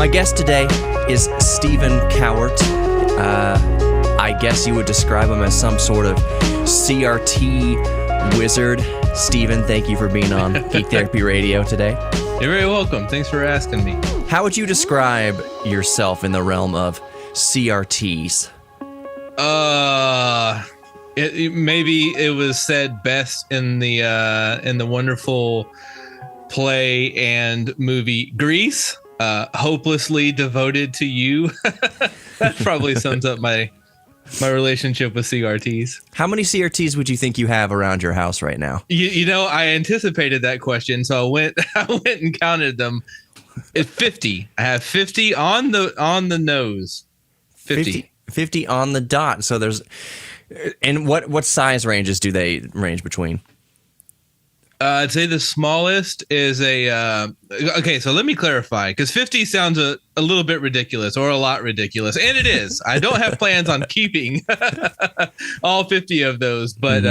My guest today is Stephen Cowart. I guess you would describe him as some sort of CRT wizard. Stephen, thank you for being on Geek Therapy Radio today. You're very welcome. Thanks for asking me. How would you describe yourself in the realm of CRTs? Maybe it was said best in the wonderful play and movie Grease. Hopelessly devoted to you. That probably sums up my relationship with CRTs. How many CRTs would you think you have around your house right now? You know, I anticipated that question, so I went and counted them. It's 50. I have 50 on the nose. 50 on the dot. So there's, and what size ranges do they range between? I'd say the smallest is okay, so let me clarify, because 50 sounds a little bit ridiculous, or a lot ridiculous, and it is. I don't have plans on keeping all 50 of those, but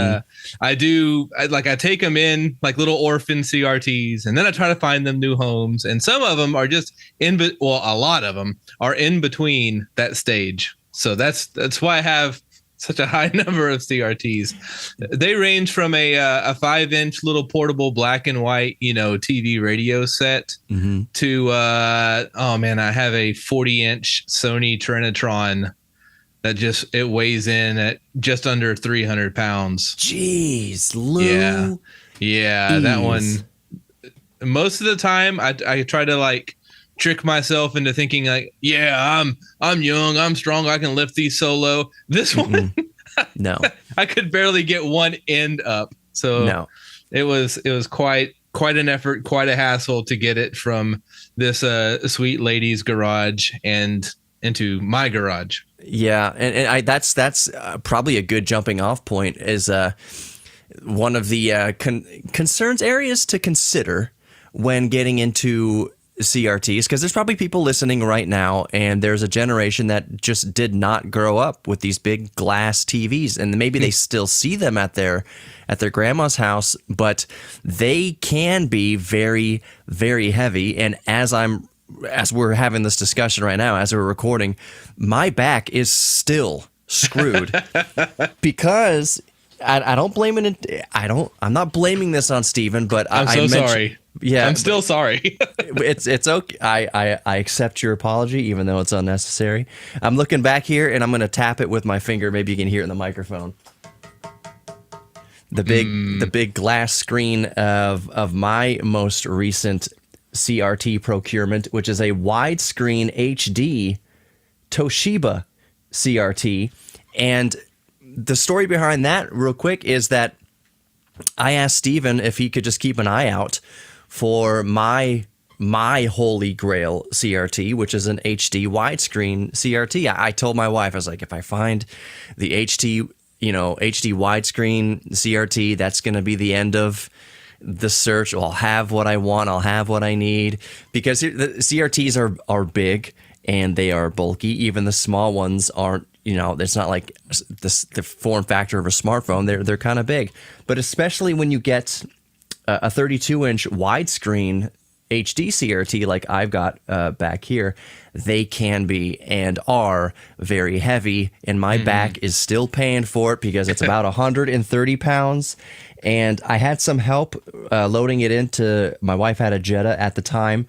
I take them in like little orphan CRTs, and then I try to find them new homes, and some of them are just a lot of them are in between that stage. So that's why I have such a high number of CRTs. They range from a 5-inch little portable black and white, TV radio set to I have a 40-inch Sony Trinitron that it weighs in at just under 300 pounds. Jeez, Lou. Yeah, that one. Most of the time, I try to trick myself into thinking I'm young, I'm strong, I can lift these solo. This one, no, I could barely get one end up. So no. It was quite an effort, quite a hassle to get it from this sweet lady's garage and into my garage. Yeah, and that's probably a good jumping off point is one of the concerns areas to consider when getting into CRTs, because there's probably people listening right now, and there's a generation that just did not grow up with these big glass TVs, and maybe they still see them at their grandma's house, but they can be very, very heavy. And as we're having this discussion right now, as we're recording, my back is still screwed because I don't blame it. I'm not blaming this on Stephen, but I'm sorry. Yeah, I'm still sorry. It's okay. I accept your apology, even though it's unnecessary. I'm looking back here, and I'm going to tap it with my finger. Maybe you can hear it in the microphone. The big glass screen of my most recent CRT procurement, which is a widescreen HD Toshiba CRT. And the story behind that, real quick, is that I asked Stephen if he could just keep an eye out for my holy grail CRT, which is an HD widescreen CRT. I told my wife, I was like, if I find the HD widescreen CRT, that's going to be the end of the search. I'll have what I want. I'll have what I need, because the CRTs are big and they are bulky. Even the small ones aren't. It's not like the form factor of a smartphone. They're kind of big, but especially when you get a 32-inch widescreen HD CRT like I've got back here, they can be and are very heavy, and my back is still paying for it because it's about 130 pounds. And I had some help loading it into. My wife had a Jetta at the time.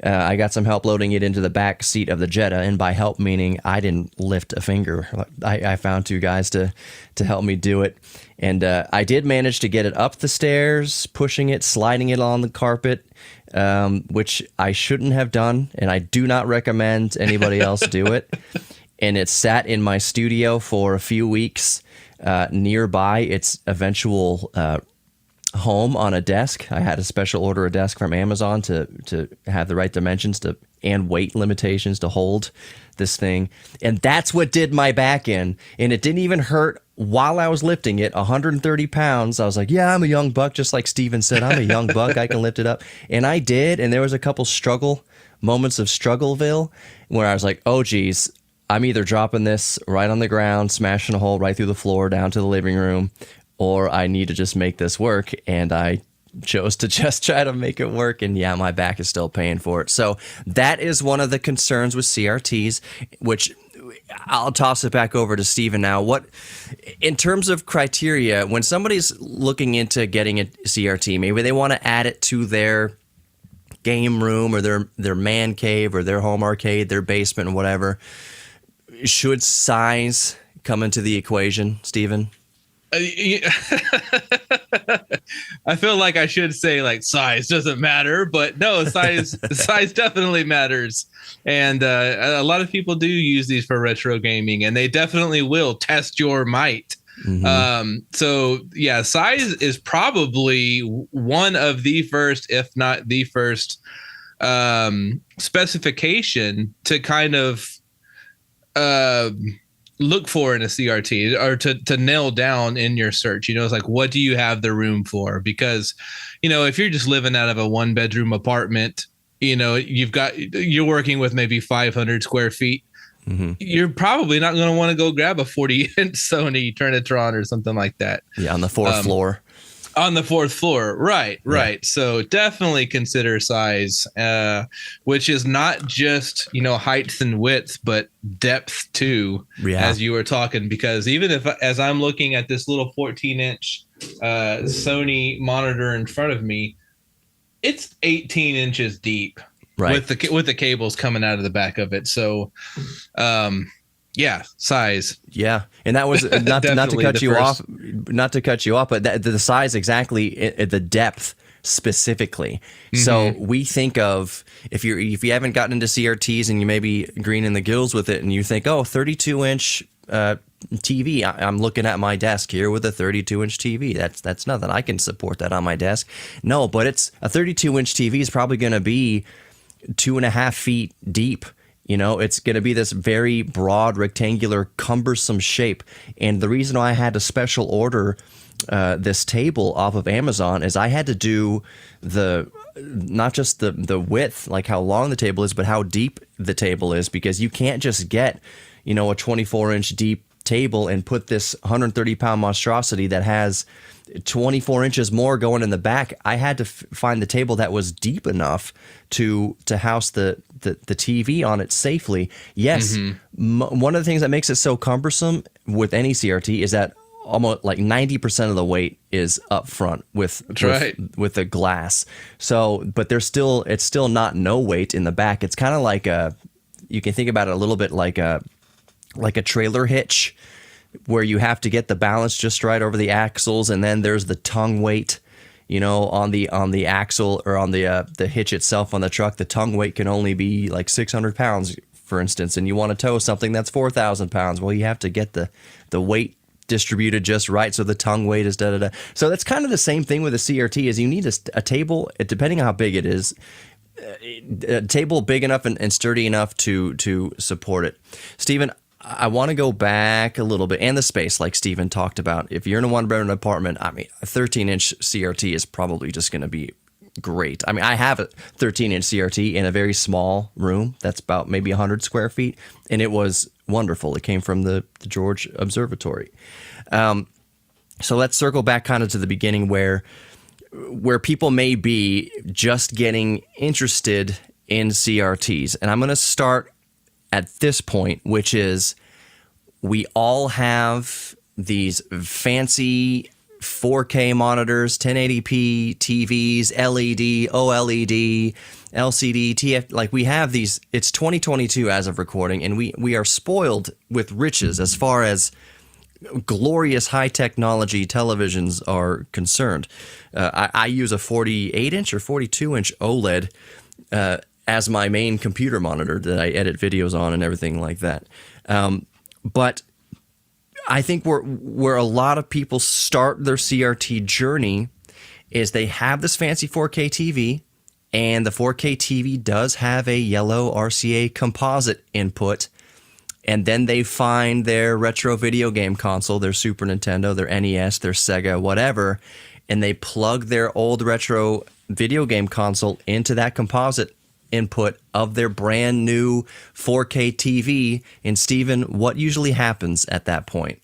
I got some help loading it into the back seat of the Jetta, and by help meaning I didn't lift a finger. I found two guys to help me do it, and I did manage to get it up the stairs, pushing it, sliding it on the carpet, which I shouldn't have done, and I do not recommend anybody else do it. And it sat in my studio for a few weeks nearby its eventual home on a desk. I had to special order a desk from Amazon to have the right dimensions and weight limitations to hold this thing. And that's what did my back in. And it didn't even hurt while I was lifting it, 130 pounds. I was like, yeah, I'm a young buck. Just like Steven said, I'm a young buck. I can lift it up. And I did. And there was a couple moments of struggleville where I was like, oh, geez, I'm either dropping this right on the ground, smashing a hole right through the floor down to the living room, or I need to just make this work. And I chose to just try to make it work, and yeah, my back is still paying for it. So that is one of the concerns with CRTs, which I'll toss it back over to Steven now. What, in terms of criteria, when somebody's looking into getting a CRT, maybe they want to add it to their game room or their man cave or their home arcade, their basement, or whatever, should size come into the equation, Steven? I feel like I should say like size doesn't matter, but no, size definitely matters. And a lot of people do use these for retro gaming, and they definitely will test your might. So yeah, size is probably one of the first, if not the first, specification to kind of look for in a CRT, or to nail down in your search. It's like, what do you have the room for? Because, if you're just living out of a 1-bedroom apartment, you're working with maybe 500 square feet. You're probably not going to want to go grab a 40-inch Sony Trinitron or something like that. Yeah, on the fourth floor. On the fourth floor. Right. Yeah. So definitely consider size, which is not just, height and width, but depth too, as you were talking, because even as I'm looking at this little 14-inch Sony monitor in front of me, it's 18 inches deep, with the cables coming out of the back of it. So, yeah, size. Yeah, and that was not to cut you off, but the size exactly, the depth specifically. So we think of, if you haven't gotten into CRTs and you may be green in the gills with it, and you think, 32-inch TV. I'm looking at my desk here with a 32-inch TV. That's nothing. I can support that on my desk. No, but it's a 32-inch TV is probably going to be 2.5 feet deep. It's going to be this very broad, rectangular, cumbersome shape. And the reason why I had to special order this table off of Amazon is I had to do not just the width, like how long the table is, but how deep the table is, because you can't just get, a 24-inch deep table and put this 130-pound monstrosity that has 24 inches more going in the back. I had to find the table that was deep enough to house the TV on it safely. Yes, one of the things that makes it so cumbersome with any CRT is that almost like 90% of the weight is up front with the glass. So, but it's still not no weight in the back. It's kind of like you can think about it a little bit like a trailer hitch, where you have to get the balance just right over the axles, and then there's the tongue weight, on the axle or on the hitch itself on the truck. The tongue weight can only be like 600 pounds, for instance, and you want to tow something that's 4,000 pounds. Well, you have to get the weight distributed just right, so the tongue weight is da-da-da. So that's kind of the same thing with a CRT, is you need a table, depending on how big it is, a table big enough and sturdy enough to support it. Steven, I want to go back a little bit, and the space, like Steven talked about. If you're in a 1-bedroom apartment, a 13-inch CRT is probably just going to be great. I have a 13-inch CRT in a very small room that's about maybe 100 square feet, and it was wonderful. It came from the George Observatory. So let's circle back kind of to the beginning, where people may be just getting interested in CRTs. And I'm going to start at this point, which is, we all have these fancy 4K monitors, 1080p TVs, LED, OLED, LCD, TF. Like, we have these. It's 2022 as of recording, and we are spoiled with riches as far as glorious high technology televisions are concerned. I use a 48-inch or 42-inch OLED as my main computer monitor that I edit videos on and everything like that. But I think where a lot of people start their CRT journey is they have this fancy 4K TV, and the 4K TV does have a yellow RCA composite input, and then they find their retro video game console, their Super Nintendo, their NES, their Sega, whatever, and they plug their old retro video game console into that composite input of their brand new 4K TV. And Steven, what usually happens at that point?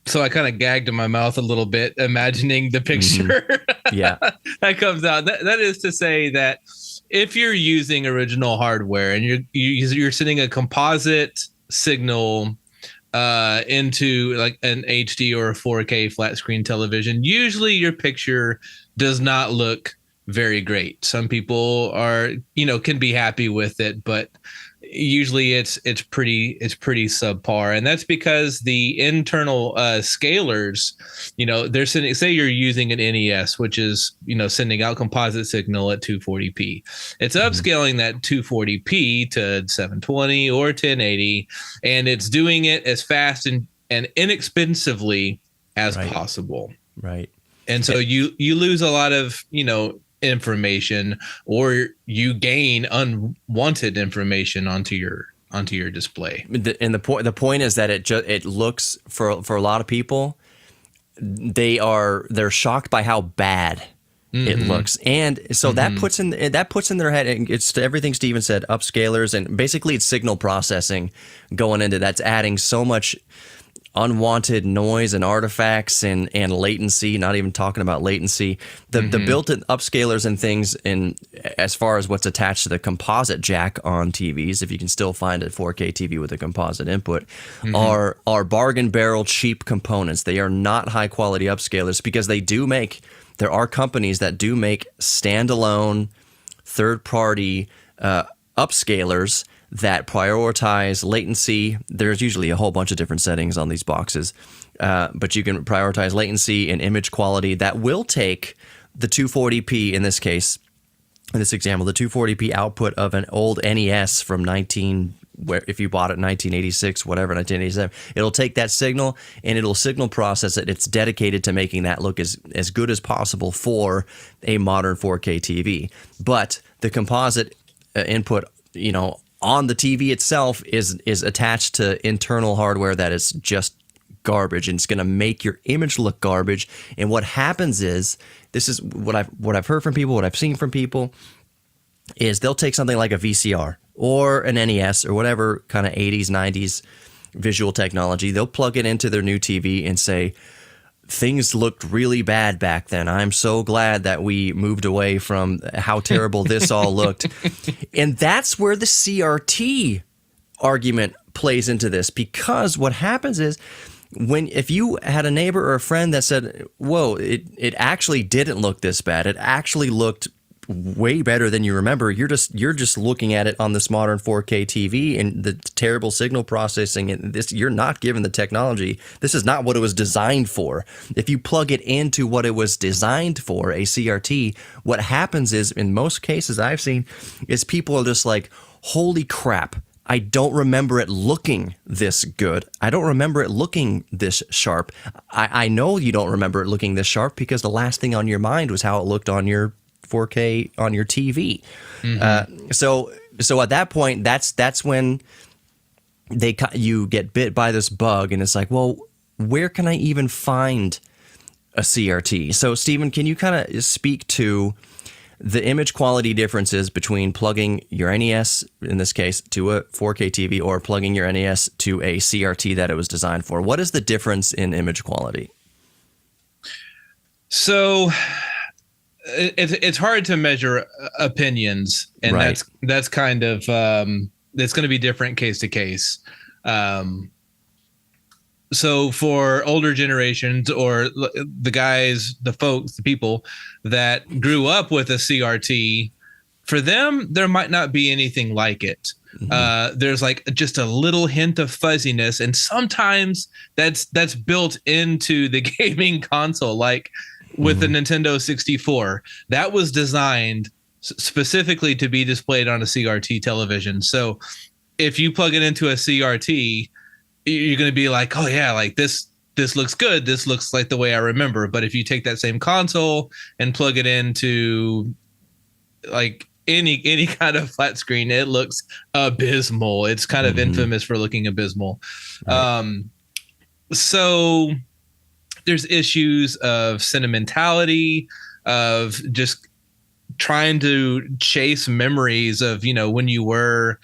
So I kind of gagged in my mouth a little bit, imagining the picture Yeah. that comes out. That is to say that if you're using original hardware and you're sending a composite signal into like an HD or a 4K flat screen television, usually your picture does not look very great. Some people are, can be happy with it, but usually it's pretty subpar, and that's because the internal scalers, they're sending, say you're using an NES, which is sending out composite signal at 240p. It's upscaling that 240p to 720 or 1080, and it's doing it as fast and inexpensively as possible. Right. And so you lose a lot of information, or you gain unwanted information onto your display. And the point is that it looks, for a lot of people, they're shocked by how bad it looks, and so that puts in their head. And it's everything Steven said: upscalers, and basically it's signal processing going into that's adding so much unwanted noise and artifacts and latency, not even talking about latency. The built-in upscalers and things, in as far as what's attached to the composite jack on TVs, if you can still find a 4K TV with a composite input, are bargain barrel cheap components. They are not high-quality upscalers, because there are companies that do make standalone third-party upscalers that prioritize latency. There's usually a whole bunch of different settings on these boxes, but you can prioritize latency and image quality that will take the 240p, in this case, in this example, the 240p output of an old NES from if you bought it in 1986, whatever, 1987, it'll take that signal and it'll signal process it. It's dedicated to making that look as good as possible for a modern 4K TV. But the composite input, on the TV itself is attached to internal hardware that is just garbage, and it's going to make your image look garbage. And what happens is, this is what I've heard from people, what I've seen from people, is they'll take something like a VCR or an NES or whatever kind of 80s, 90s visual technology. They'll plug it into their new TV and say, things looked really bad back then. I'm so glad that we moved away from how terrible this all looked. And that's where the CRT argument plays into this, because what happens is, if you had a neighbor or a friend that said, whoa, it actually didn't look this bad, it actually looked way better than you remember, you're just looking at it on this modern 4K TV and the terrible signal processing, and you're not given the technology. This is not what it was designed for. If you plug it into what it was designed for, a CRT, what happens is, in most cases I've seen, is people are just like, holy crap, I don't remember it looking this good. I don't remember it looking this sharp. I know you don't remember it looking this sharp because the last thing on your mind was how it looked on your 4K on your TV. So at that point, that's when you get bit by this bug, and it's like, well, where can I even find a CRT? So Steven, can you kind of speak to the image quality differences between plugging your NES, in this case, to a 4K TV, or plugging your NES to a CRT that it was designed for? What is the difference in image quality? So it's hard to measure opinions, and right. that's kind of it's going to be different case to case. So for older generations, or the people that grew up with a CRT, for them, there might not be anything like it. There's like just a little hint of fuzziness, and sometimes that's built into the gaming console, like with the Nintendo 64. That was designed specifically to be displayed on a CRT television. So if you plug it into a CRT, you're going to be like, oh yeah, like this looks good. This looks like the way I remember. But if you take that same console and plug it into like any kind of flat screen, it looks abysmal. It's kind of infamous for looking abysmal. Right. So there's issues of sentimentality, of just trying to chase memories of, when you were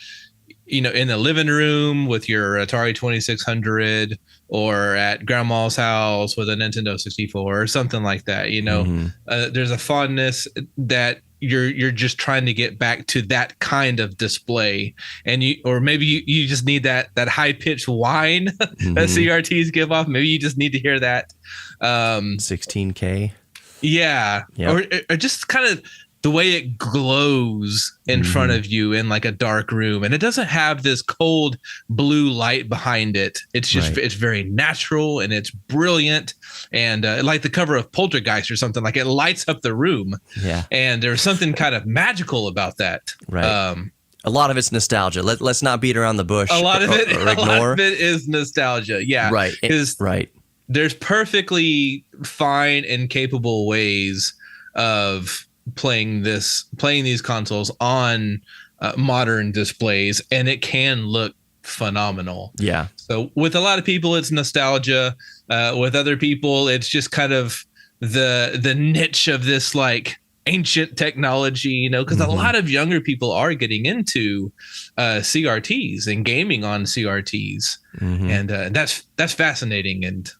in the living room with your Atari 2600 or at grandma's house with a Nintendo 64 or something like that. There's a fondness that you're just trying to get back to that kind of display, and or maybe you just need that high pitched whine that CRTs give off. Maybe you just need to hear that 16K. Yeah. Yep. Or just kind of the way it glows in front of you in like a dark room, and it doesn't have this cold blue light behind it. It's just It's very natural and it's brilliant, and like the cover of Poltergeist or something, like it lights up the room. Yeah, and there's something kind of magical about that. Right. A lot of it's nostalgia. Let's not beat around the bush. A lot of it is nostalgia. Yeah, right. Right. There's perfectly fine and capable ways of playing these consoles on modern displays, and it can look phenomenal. Yeah. So with a lot of people, it's nostalgia. With other people, it's just kind of the niche of this like ancient technology, because a lot of younger people are getting into CRTs and gaming on CRTs, and that's fascinating, and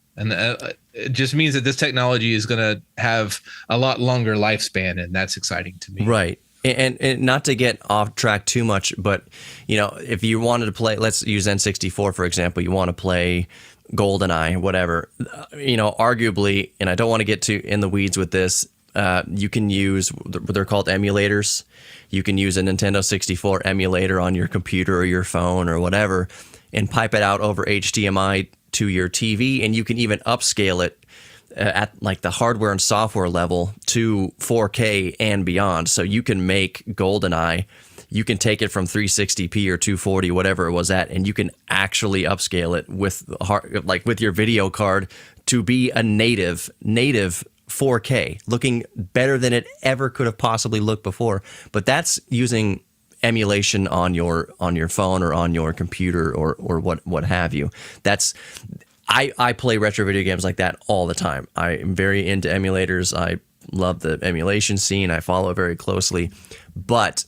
it just means that this technology is going to have a lot longer lifespan, and that's exciting to me. Right. And not to get off track too much, but if you wanted to play, let's use N64 for example. You want to play GoldenEye, whatever. Arguably, and I don't want to get too in the weeds with this. You can use what they're called emulators. You can use a Nintendo 64 emulator on your computer or your phone or whatever, and pipe it out over HDMI to your TV, and you can even upscale it at like the hardware and software level to 4K and beyond. So you can make GoldenEye, you can take it from 360p or 240, whatever it was at, and you can actually upscale it with your video card to be a native 4K, looking better than it ever could have possibly looked before. But that's using emulation on your phone or on your computer or what have you. I play retro video games like that all the time. I am very into emulators. I love the emulation scene. I follow it very closely. But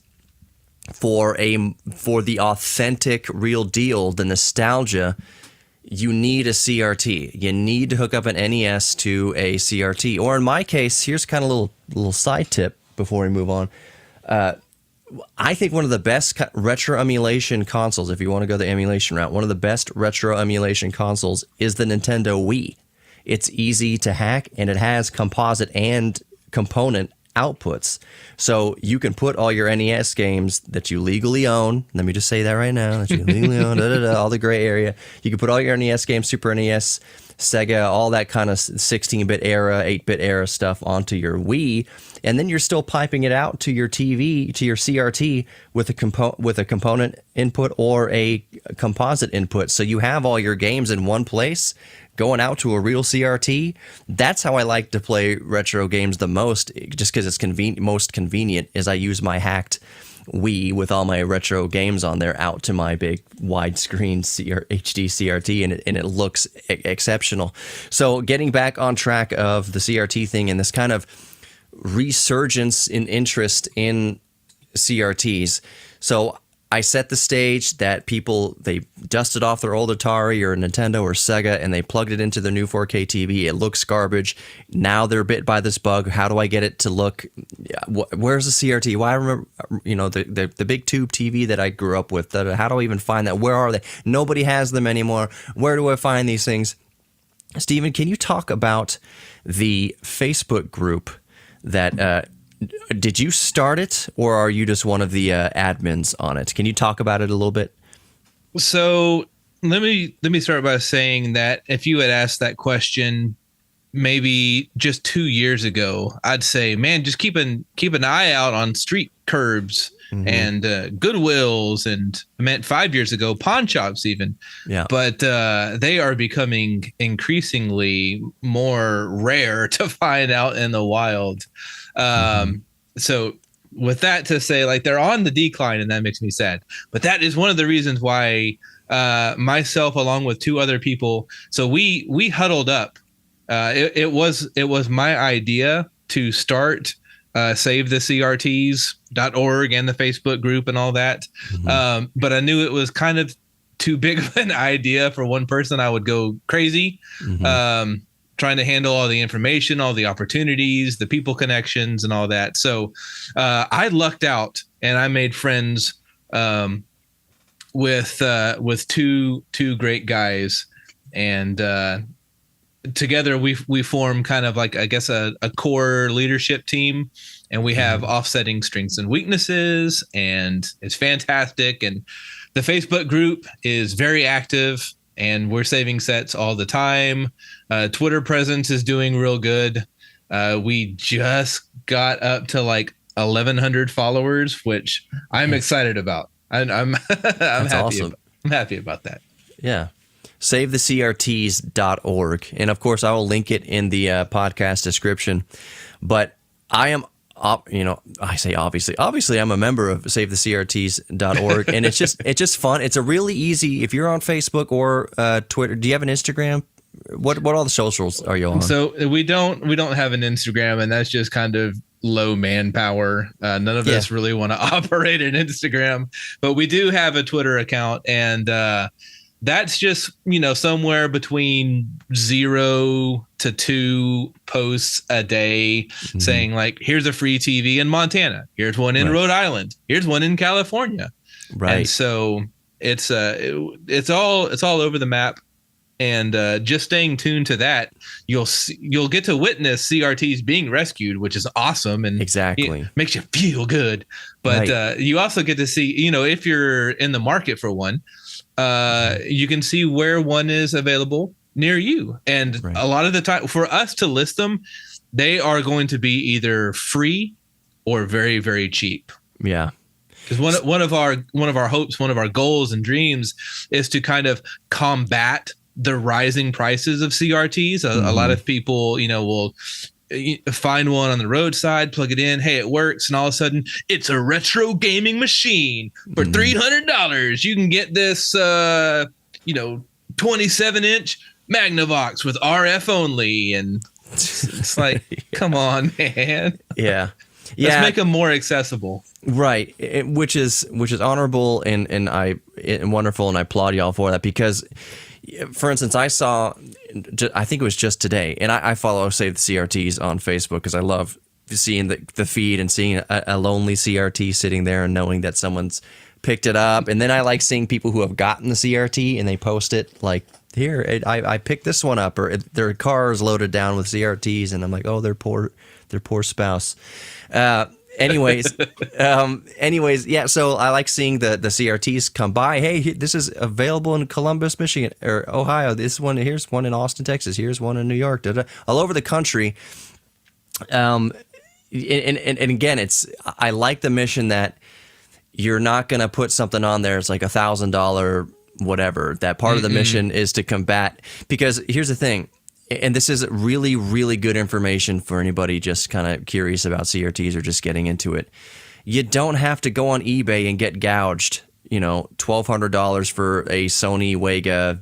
for the authentic real deal, the nostalgia, you need a CRT. You need to hook up an NES to a CRT. Or in my case, here's kind of a little side tip before we move on. I think one of the best retro emulation consoles, if you want to go the emulation route, one of the best retro emulation consoles is the Nintendo Wii. It's easy to hack, and it has composite and component outputs. So you can put all your NES games that you legally own, let me just say that right now, that you legally own, all the gray area. You can put all your NES games, Super NES, Sega, all that kind of 16-bit era, 8-bit era stuff onto your Wii, and then you're still piping it out to your TV, to your CRT with a component input or a composite input. So you have all your games in one place going out to a real CRT. That's how I like to play retro games the most, just because it's most convenient, is I use my hacked Wii with all my retro games on there out to my big widescreen HD CRT, and it looks exceptional. So getting back on track of the CRT thing and this kind of resurgence in interest in CRTs. So I set the stage that they dusted off their old Atari or Nintendo or Sega, and they plugged it into their new 4K TV. It looks garbage. Now they're bit by this bug. How do I get it to look? Where's the CRT? Well, I remember, the big tube TV that I grew up with. How do I even find that? Where are they? Nobody has them anymore. Where do I find these things? Stephen, can you talk about the Facebook group that? Did you start it, or are you just one of the admins on it? Can you talk about it a little bit? So let me start by saying that if you had asked that question maybe just 2 years ago, I'd say, man, just keep an eye out on street curbs and Goodwills, and I meant 5 years ago, pawn shops even. Yeah. But they are becoming increasingly more rare to find out in the wild. So with that to say, like, they're on the decline, and that makes me sad. But that is one of the reasons why myself, along with two other people, so we huddled up. It was my idea to start SaveTheCRTs.org and the Facebook group and all that. But I knew it was kind of too big of an idea for one person. I would go crazy trying to handle all the information, all the opportunities, the people connections and all that. So I lucked out and I made friends with two great guys, and together we form kind of like, I guess, a core leadership team, and we have offsetting strengths and weaknesses, and it's fantastic. And the Facebook group is very active, and we're saving sets all the time. Twitter presence is doing real good. We just got up to like 1,100 followers, which I'm excited about. I'm happy. Awesome. I'm happy about that. Yeah. SaveTheCRTs.org. And of course, I will link it in the podcast description. But I am, I say obviously I'm a member of SaveTheCRTs.org. And it's just fun. It's a really easy, if you're on Facebook or Twitter, do you have an Instagram? What all the socials are you on? So we don't have an Instagram, and that's just kind of low manpower. None of us really want to operate an Instagram, but we do have a Twitter account, and that's just, somewhere between 0 to 2 posts a day saying like, here's a free TV in Montana. Here's one in Rhode Island. Here's one in California. Right. And so it's all over the map. And just staying tuned to that, you'll get to witness CRTs being rescued, which is awesome, and exactly makes you feel good. But you also get to see, if you're in the market for one, you can see where one is available near you. And a lot of the time, for us to list them, they are going to be either free or very, very cheap. Yeah. Because one of our hopes, one of our goals and dreams is to kind of combat the rising prices of CRTs. A lot of people, will find one on the roadside, plug it in. Hey, it works. And all of a sudden it's a retro gaming machine for $300. You can get this, 27-inch Magnavox with RF only. And it's like, come on, man. Yeah. Let's make them more accessible. Right. Which is honorable and wonderful. And I applaud y'all for that, because for instance, I think it was just today, and I follow Save the CRTs on Facebook because I love seeing the feed and seeing a lonely CRT sitting there and knowing that someone's picked it up. And then I like seeing people who have gotten the CRT and they post it like, here, I picked this one up, or their car is loaded down with CRTs, and I'm like, oh, their poor spouse. Anyways, yeah. So I like seeing the CRTs come by. Hey, this is available in Columbus, Michigan, or Ohio. Here's one in Austin, Texas. Here's one in New York. All over the country. And again, I like the mission that you're not going to put something on there. It's like $1,000, whatever. That part of the mission is to combat. Because here's the thing. And this is really, really good information for anybody just kind of curious about CRTs or just getting into it. You don't have to go on eBay and get gouged, $1,200 for a Sony Wega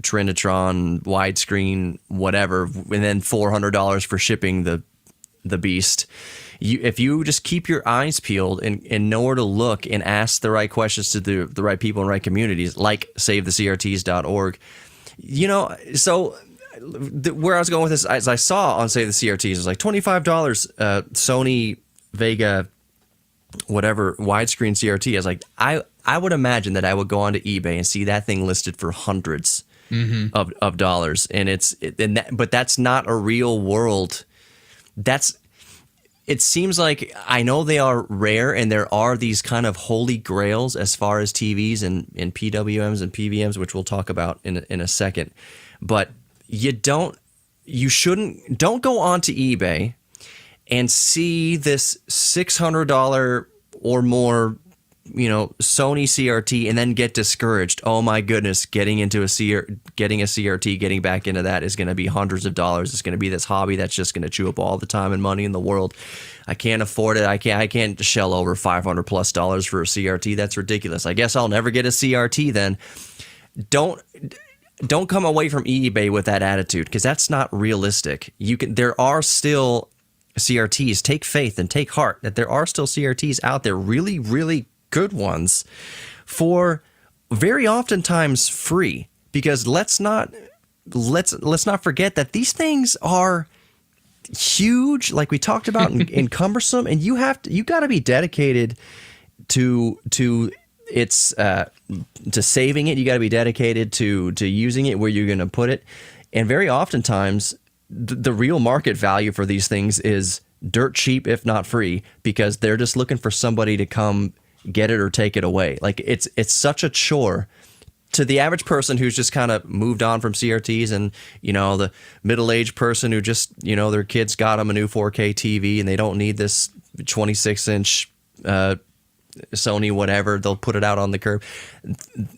Trinitron widescreen, whatever, and then $400 for shipping the beast. If you just keep your eyes peeled and know where to look and ask the right questions to the right people in right communities, like SaveTheCRTs.org, so where I was going with this, as I saw on Save the CRTs, it was like $25 Sony Vega, whatever, widescreen CRT. I was like, I would imagine that I would go onto eBay and see that thing listed for hundreds of dollars, and but that's not a real world. It seems like, I know they are rare, and there are these kind of holy grails as far as TVs and PWMs and PVMs, which we'll talk about in a second, but don't go onto eBay and see this $600 or more, Sony CRT and then get discouraged. Oh my goodness, getting a CRT, getting back into that is going to be hundreds of dollars. It's going to be this hobby that's just going to chew up all the time and money in the world. I can't afford it. I can't shell over $500+ for a CRT. That's ridiculous. I guess I'll never get a CRT then. Don't come away from eBay with that attitude, because that's not realistic. There are still CRTs, take faith and take heart that there are still CRTs out there, really, really good ones, for very oftentimes free. Because let's not forget that these things are huge, like we talked about, and cumbersome, and you got to be dedicated to its to saving it. You got to be dedicated to using it where you're going to put it, and very oftentimes the real market value for these things is dirt cheap, if not free, because they're just looking for somebody to come get it or take it away. Like it's such a chore to the average person who's just kind of moved on from CRTs, and the middle-aged person who just their kids got them a new 4K TV and they don't need this 26-inch Sony whatever. They'll put it out on the curb.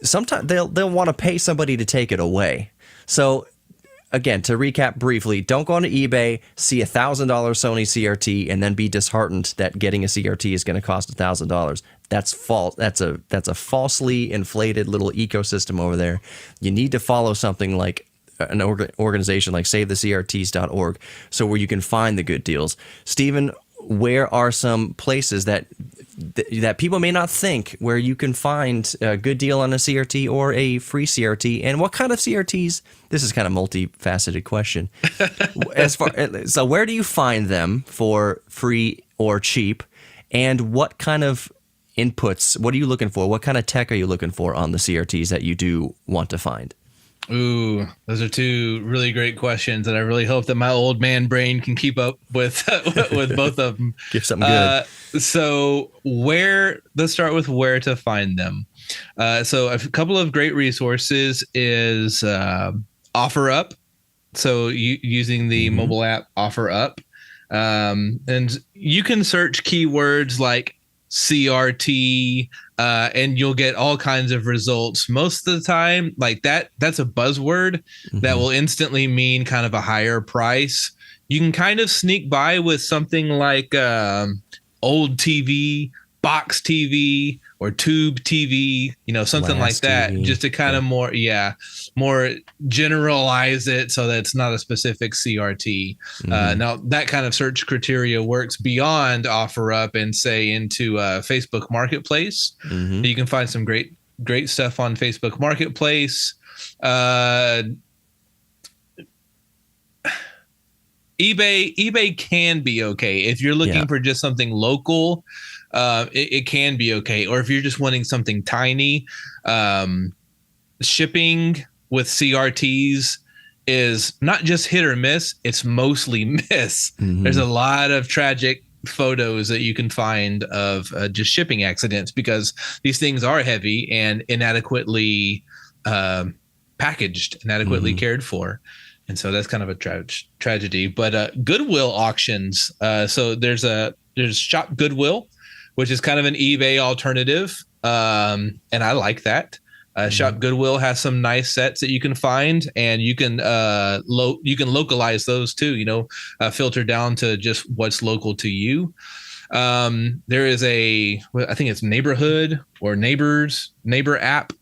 Sometimes they'll want to pay somebody to take it away. So again, to recap briefly, don't go onto eBay, see a $1,000 Sony CRT, and then be disheartened that getting a CRT is going to cost $1,000. That's false. That's a falsely inflated little ecosystem over there. You need to follow something like an organization like SaveTheCRTs.org, so where you can find the good deals. Stephen, where are some places that people may not think where you can find a good deal on a CRT or a free CRT, and what kind of CRTs? This is kind of multifaceted question. So where do you find them for free or cheap, and what kind of inputs? What are you looking for? What kind of tech are you looking for on the CRTs that you do want to find? Ooh, those are two really great questions, and I really hope that my old man brain can keep up with with both of them. Give something good. So let's start with where to find them. So a couple of great resources is OfferUp. So using the mobile app OfferUp, and you can search keywords like CRT, and you'll get all kinds of results. Most of the time, like that's a buzzword that will instantly mean kind of a higher price. You can kind of sneak by with something like old TV, box TV, or tube TV, something like that, TV, just to kind of more generalize it so that it's not a specific CRT. Now that kind of search criteria works beyond OfferUp and say into Facebook Marketplace. You can find some great stuff on Facebook Marketplace. eBay can be okay if you're looking for just something local. It can be okay. Or if you're just wanting something tiny, shipping with CRTs is not just hit or miss, it's mostly miss. There's a lot of tragic photos that you can find of just shipping accidents because these things are heavy and inadequately packaged, inadequately cared for. And so that's kind of a tragedy. But Goodwill auctions. So there's Shop Goodwill, which is kind of an eBay alternative. And I like that. Shop Goodwill has some nice sets that you can find, and you can localize those too, filter down to just what's local to you. There is I think it's Neighborhood or Neighbor app.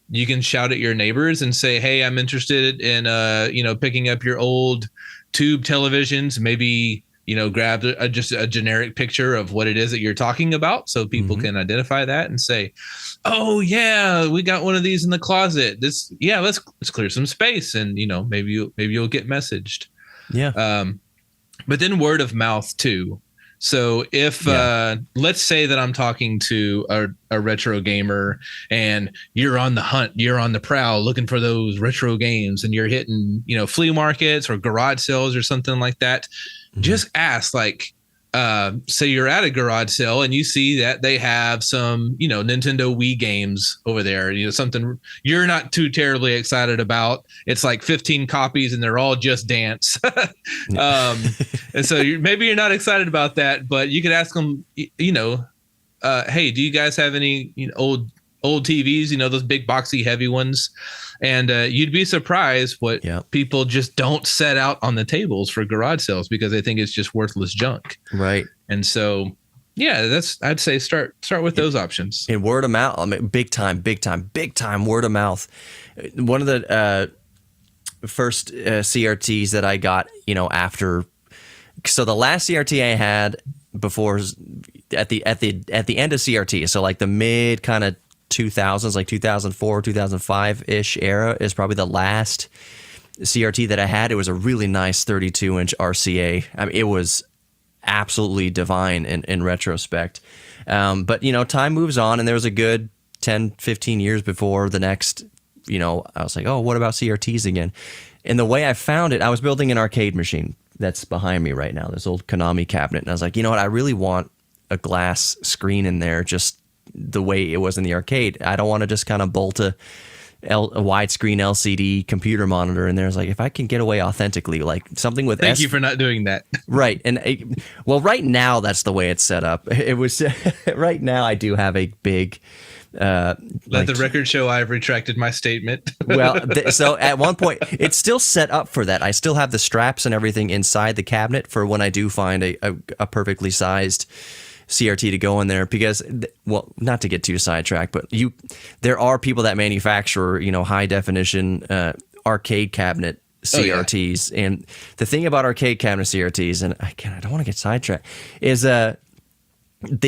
You can shout at your neighbors and say, hey, I'm interested in, picking up your old tube televisions, maybe, grab just a generic picture of what it is that you're talking about so people can identify that and say, oh, yeah, we got one of these in the closet. Let's clear some space and, maybe you'll get messaged. Yeah. But then word of mouth, too. So if let's say that I'm talking to a retro gamer and you're on the hunt, you're on the prowl looking for those retro games and you're hitting, flea markets or garage sales or something like that, just ask, like, say you're at a garage sale and you see that they have some, Nintendo Wii games over there, something you're not too terribly excited about. It's like 15 copies and they're all Just Dance. And so maybe you're not excited about that, but you could ask them, hey, do you guys have any old TVs, those big boxy heavy ones? And you'd be surprised what people just don't set out on the tables for garage sales because they think it's just worthless junk. Right. And so, I'd say start with those options. And word of mouth, I mean, big time word of mouth. One of the first CRTs that I got, after So the last CRT I had before at the end of CRT, so like the mid kind of 2000s, like 2004, 2005 ish era is probably the last CRT that I had. It was a really nice 32-inch RCA. I mean, it was absolutely divine in retrospect. But time moves on, and there was a good 10, 15 years before the next. I was like, oh, what about CRTs again? And the way I found it, I was building an arcade machine that's behind me right now, this old Konami cabinet. And I was like, you know what? I really want a glass screen in there just the way it was in the arcade. I don't want to just kind of bolt a widescreen LCD computer monitor in there. It's like, if I can get away authentically, like something with Thank you for not doing that. Right. And right now, that's the way it's set up. It was right now I do have a big... Let the record show I've retracted my statement. Well, so at one point, it's still set up for that. I still have the straps and everything inside the cabinet for when I do find a perfectly sized CRT to go in there. Because, well, not to get too sidetracked, but there are people that manufacture, high definition arcade cabinet CRTs. Oh, yeah. And the thing about arcade cabinet CRTs, and again, I don't want to get sidetracked, is the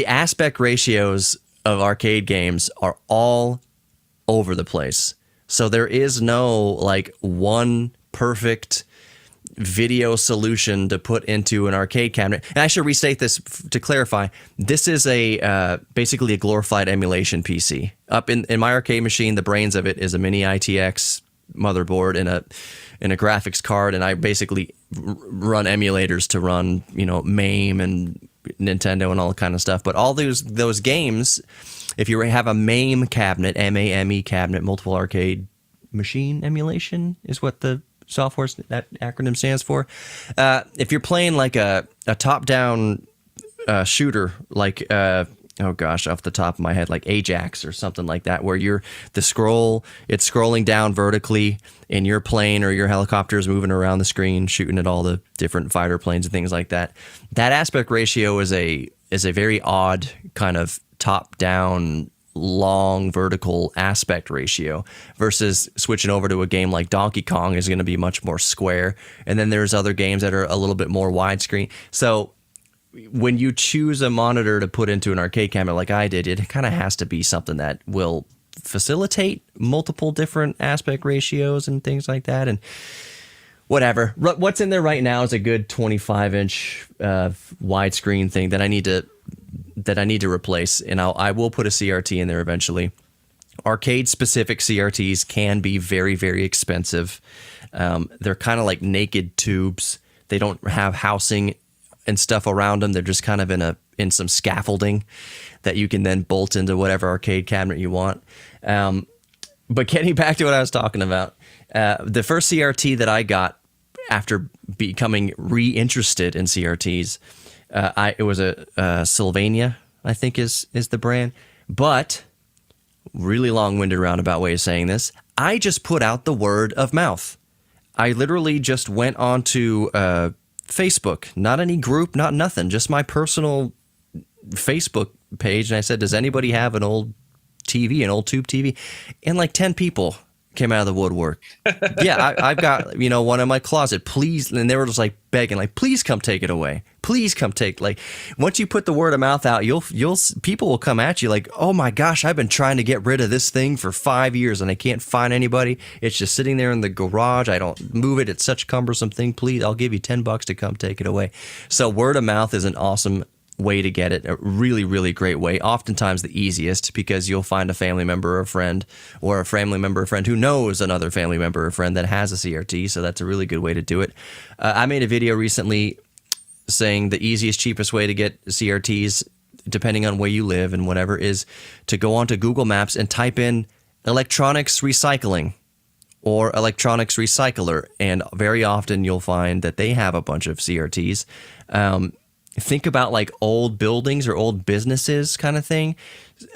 aspect ratios of arcade games are all over the place. So there is no like one perfect video solution to put into an arcade cabinet. And I should restate this to clarify. This is basically a glorified emulation PC. Up in my arcade machine, the brains of it is a mini ITX motherboard and a graphics card, and I basically run emulators to run, MAME and Nintendo and all that kind of stuff. But all those games, if you have a MAME cabinet, MAME cabinet, multiple arcade machine emulation is what the software, that acronym stands for. If you're playing like a top-down shooter, like oh gosh, off the top of my head, like Ajax or something like that, where it's scrolling down vertically, and your plane or your helicopter is moving around the screen, shooting at all the different fighter planes and things like that. That aspect ratio is a very odd kind of top-down, long vertical aspect ratio versus switching over to a game like Donkey Kong is going to be much more square. And then there's other games that are a little bit more widescreen. So when you choose a monitor to put into an arcade cabinet like I did, it kind of has to be something that will facilitate multiple different aspect ratios and things like that. And whatever. What's in there right now is a good 25-inch widescreen thing that I need to replace, and I will put a CRT in there eventually. Arcade-specific CRTs can be very, very expensive. They're kind of like naked tubes. They don't have housing and stuff around them. They're just kind of in some scaffolding that you can then bolt into whatever arcade cabinet you want. But getting back to what I was talking about, the first CRT that I got after becoming re-interested in CRTs, it was a Sylvania, I think is the brand. But, really long-winded roundabout way of saying this, I just put out the word of mouth. I literally just went onto Facebook, not any group, not nothing, just my personal Facebook page, and I said, does anybody have an old TV, an old tube TV? And like 10 people came out of the woodwork. Yeah, I've got, one in my closet, please. And they were just like begging, like, please come take it away. Please come take, like, once you put the word of mouth out, people will come at you like, oh my gosh, I've been trying to get rid of this thing for 5 years and I can't find anybody. It's just sitting there in the garage. I don't move it. It's such a cumbersome thing. Please, I'll give you $10 to come take it away. So word of mouth is an awesome way to get it, a really, really great way, oftentimes the easiest, because you'll find a family member or a friend, or a family member or friend who knows another family member or friend that has a CRT, so that's a really good way to do it. I made a video recently saying the easiest, cheapest way to get CRTs, depending on where you live and whatever, is to go onto Google Maps and type in electronics recycling or electronics recycler, and very often you'll find that they have a bunch of CRTs. Think about like old buildings or old businesses kind of thing.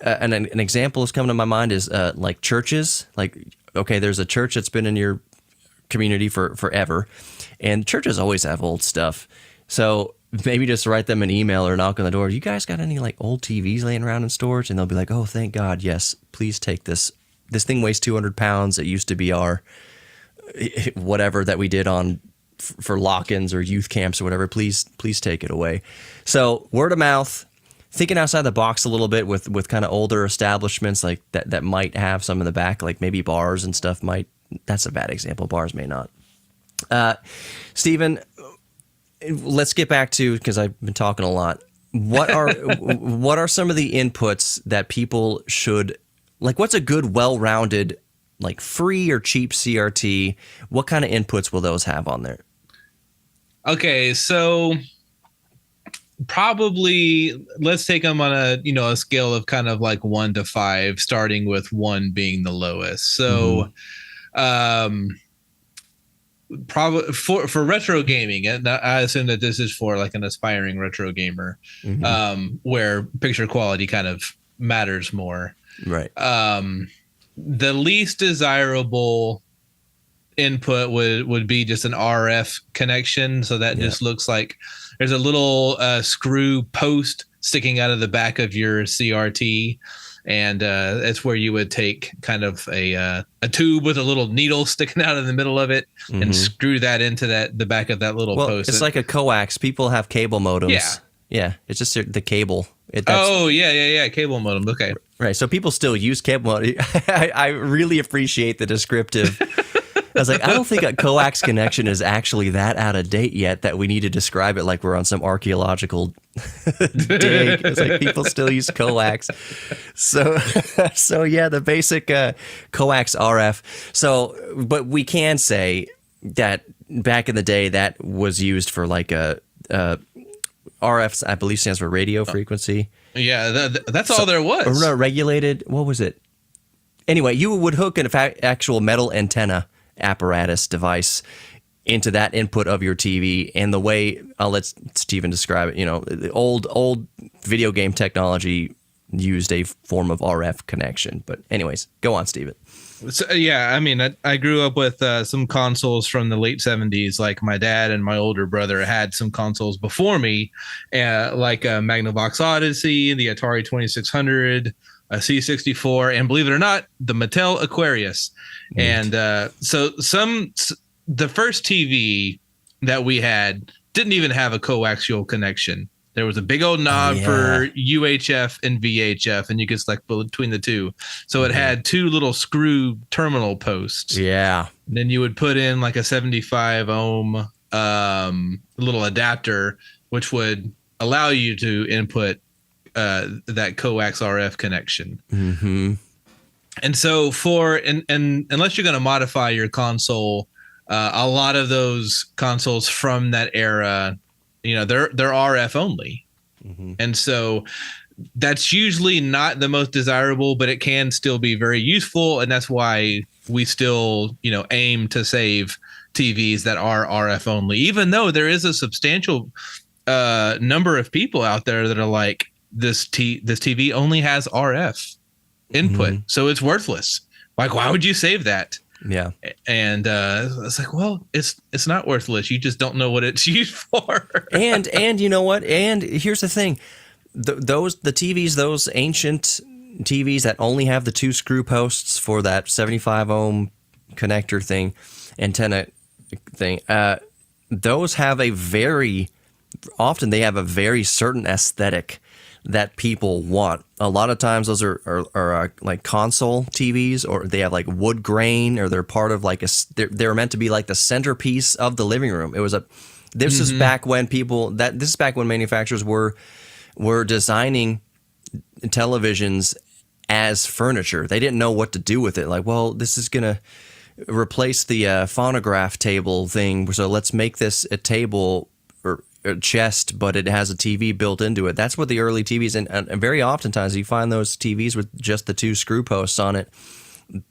And an example that's coming to my mind is like churches. Like, okay, there's a church that's been in your community for forever, and churches always have old stuff. So maybe just write them an email or knock on the door. You guys got any like old TVs laying around in storage? And they'll be like, oh, thank God. Yes, please take this. This thing weighs 200 pounds. It used to be our whatever that we did on for lock-ins or youth camps or whatever, please take it away. So word of mouth, thinking outside the box a little bit with kind of older establishments like that might have some in the back, like maybe bars and stuff might. That's a bad example. Bars may not. Stephen, let's get back to, because I've been talking a lot. What are some of the inputs that people should, like, what's a good, well-rounded, like, free or cheap CRT? What kind of inputs will those have on there? Okay, so probably let's take them on a scale of kind of like 1 to 5, starting with 1 being the lowest. So, probably for retro gaming, and I assume that this is for like an aspiring retro gamer, where picture quality kind of matters more. Right. The least desirable input would be just an RF connection. So that just looks like there's a little screw post sticking out of the back of your CRT. And it's where you would take kind of a tube with a little needle sticking out in the middle of it and screw that into the back of that little post. It's like a coax. People have cable modems. Yeah. It's just the cable. Cable modem. Okay. Right. So people still use cable modem. I really appreciate the descriptive. I was like, I don't think a coax connection is actually that out of date yet that we need to describe it like we're on some archaeological dig. It's like people still use coax. So yeah, the basic coax RF. So, but we can say that back in the day that was used for like a RF, I believe stands for radio frequency. Yeah, that's all there was. Or regulated, what was it? Anyway, you would hook an actual metal antenna apparatus device into that input of your TV, and the way I'll let Stephen describe it, the old video game technology used a form of RF connection. But anyways, go on, Stephen. So, yeah, I mean, I grew up with some consoles from the late 70s. Like my dad and my older brother had some consoles before me, like Magnavox Odyssey, the Atari 2600, a C64, and believe it or not, the Mattel Aquarius. And so the first TV that we had didn't even have a coaxial connection. There was a big old knob for UHF and VHF, and you could select between the two. So it had 2 little screw terminal posts. Yeah. And then you would put in like a 75 ohm little adapter, which would allow you to input that coax RF connection. And so and unless you're going to modify your console, a lot of those consoles from that era, they're RF only. And so that's usually not the most desirable, but it can still be very useful. And that's why we still, aim to save TVs that are RF only, even though there is a substantial number of people out there that are like, this TV only has RF input, so it's worthless. Like, why would you save that? Yeah. And it's like, well, it's not worthless. You just don't know what it's used for. and you know what? And here's the thing: the TVs, those ancient TVs that only have the 2 screw posts for that 75 ohm connector antenna thing, those have often they have a very certain aesthetic that people want. A lot of times those are like console TVs, or they have like wood grain, or they're part of like they're meant to be like the centerpiece of the living room. This is back when manufacturers were designing televisions as furniture. They didn't know what to do with it. Like, well, this is going to replace the phonograph table thing, so let's make this a table or a chest, but it has a TV built into it. That's what the early TVs, and very oftentimes you find those TVs with just the 2 screw posts on it.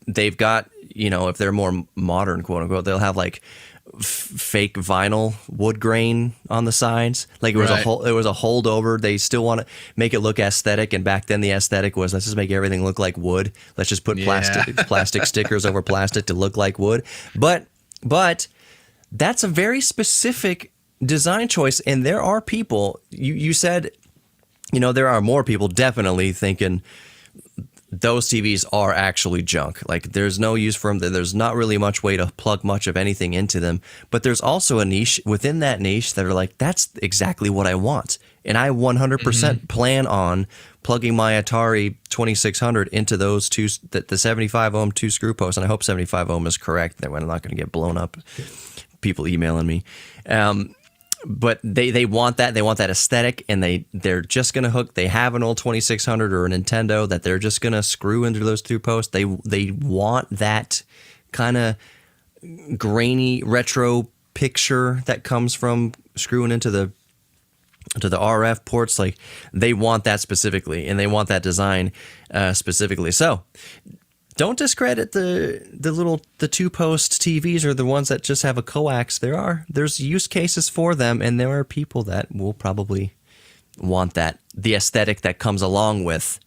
They've got, if they're more modern, quote unquote, they'll have like fake vinyl wood grain on the sides. Like it was a holdover. They still want to make it look aesthetic, and back then the aesthetic was, let's just make everything look like wood. Let's just put plastic stickers over plastic to look like wood. But that's a very specific design choice, and there are people, you said, there are more people definitely thinking those TVs are actually junk. Like there's no use for them. There's not really much way to plug much of anything into them. But there's also a niche within that niche that are like, that's exactly what I want. And I 100% plan on plugging my Atari 2600 into those two, the 75 ohm 2 screw posts. And I hope 75 ohm is correct. That way I'm not going to get blown up. People emailing me. But they want that. They want that aesthetic, and they're just going to hook. They have an old 2600 or a Nintendo that they're just going to screw into those 2 posts. They want that kind of grainy retro picture that comes from screwing into the RF ports. Like they want that specifically, and they want that design specifically. So don't discredit the 2-post TVs or the ones that just have a coax. There's use cases for them, and there are people that will probably want the aesthetic that comes along with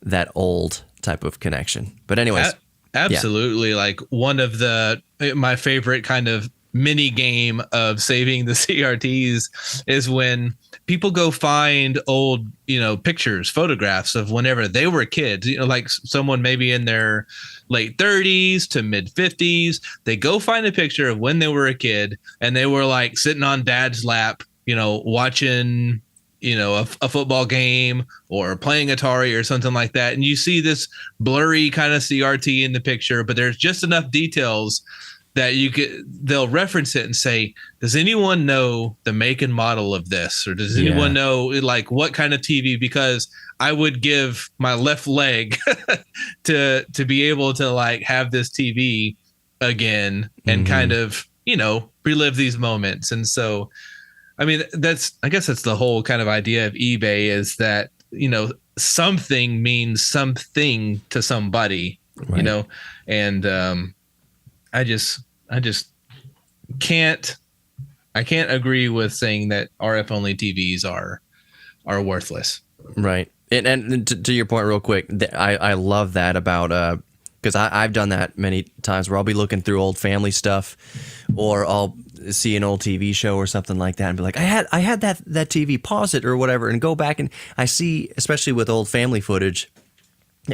that old type of connection. But anyways, absolutely. Yeah. Like one of my favorite kind of mini game of saving the CRTs is when people go find old, pictures, photographs of whenever they were kids, like someone maybe in their late 30s to mid 50s. They go find a picture of when they were a kid and they were like sitting on dad's lap, watching, a football game or playing Atari or something like that. And you see this blurry kind of CRT in the picture, but there's just enough details that they'll reference it and say, does anyone know the make and model of this? Or does anyone know like what kind of TV? Because I would give my left leg to be able to like have this TV again and kind of, relive these moments. And so, I mean, I guess that's the whole kind of idea of eBay is that, something means something to somebody, right. And I just can't agree with saying that RF only TVs are worthless. Right. And to your point real quick, I love that about because I've done that many times where I'll be looking through old family stuff or I'll see an old TV show or something like that and be like, I had that TV, pause it or whatever, and go back and I see, especially with old family footage,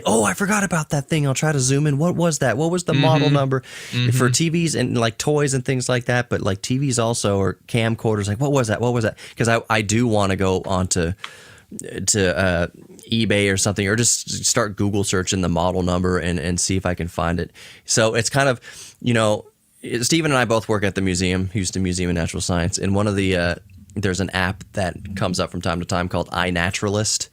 oh, I forgot about that thing. I'll try to zoom in. What was that? What was the model number for TVs and like toys and things like that? But like TVs also or camcorders, like what was that? What was that? Because I do want to go onto eBay or something, or just start Google searching the model number and see if I can find it. So it's kind of, Stephen and I both work at the museum, Houston Museum of Natural Science, and one of the there's an app that comes up from time to time called iNaturalist.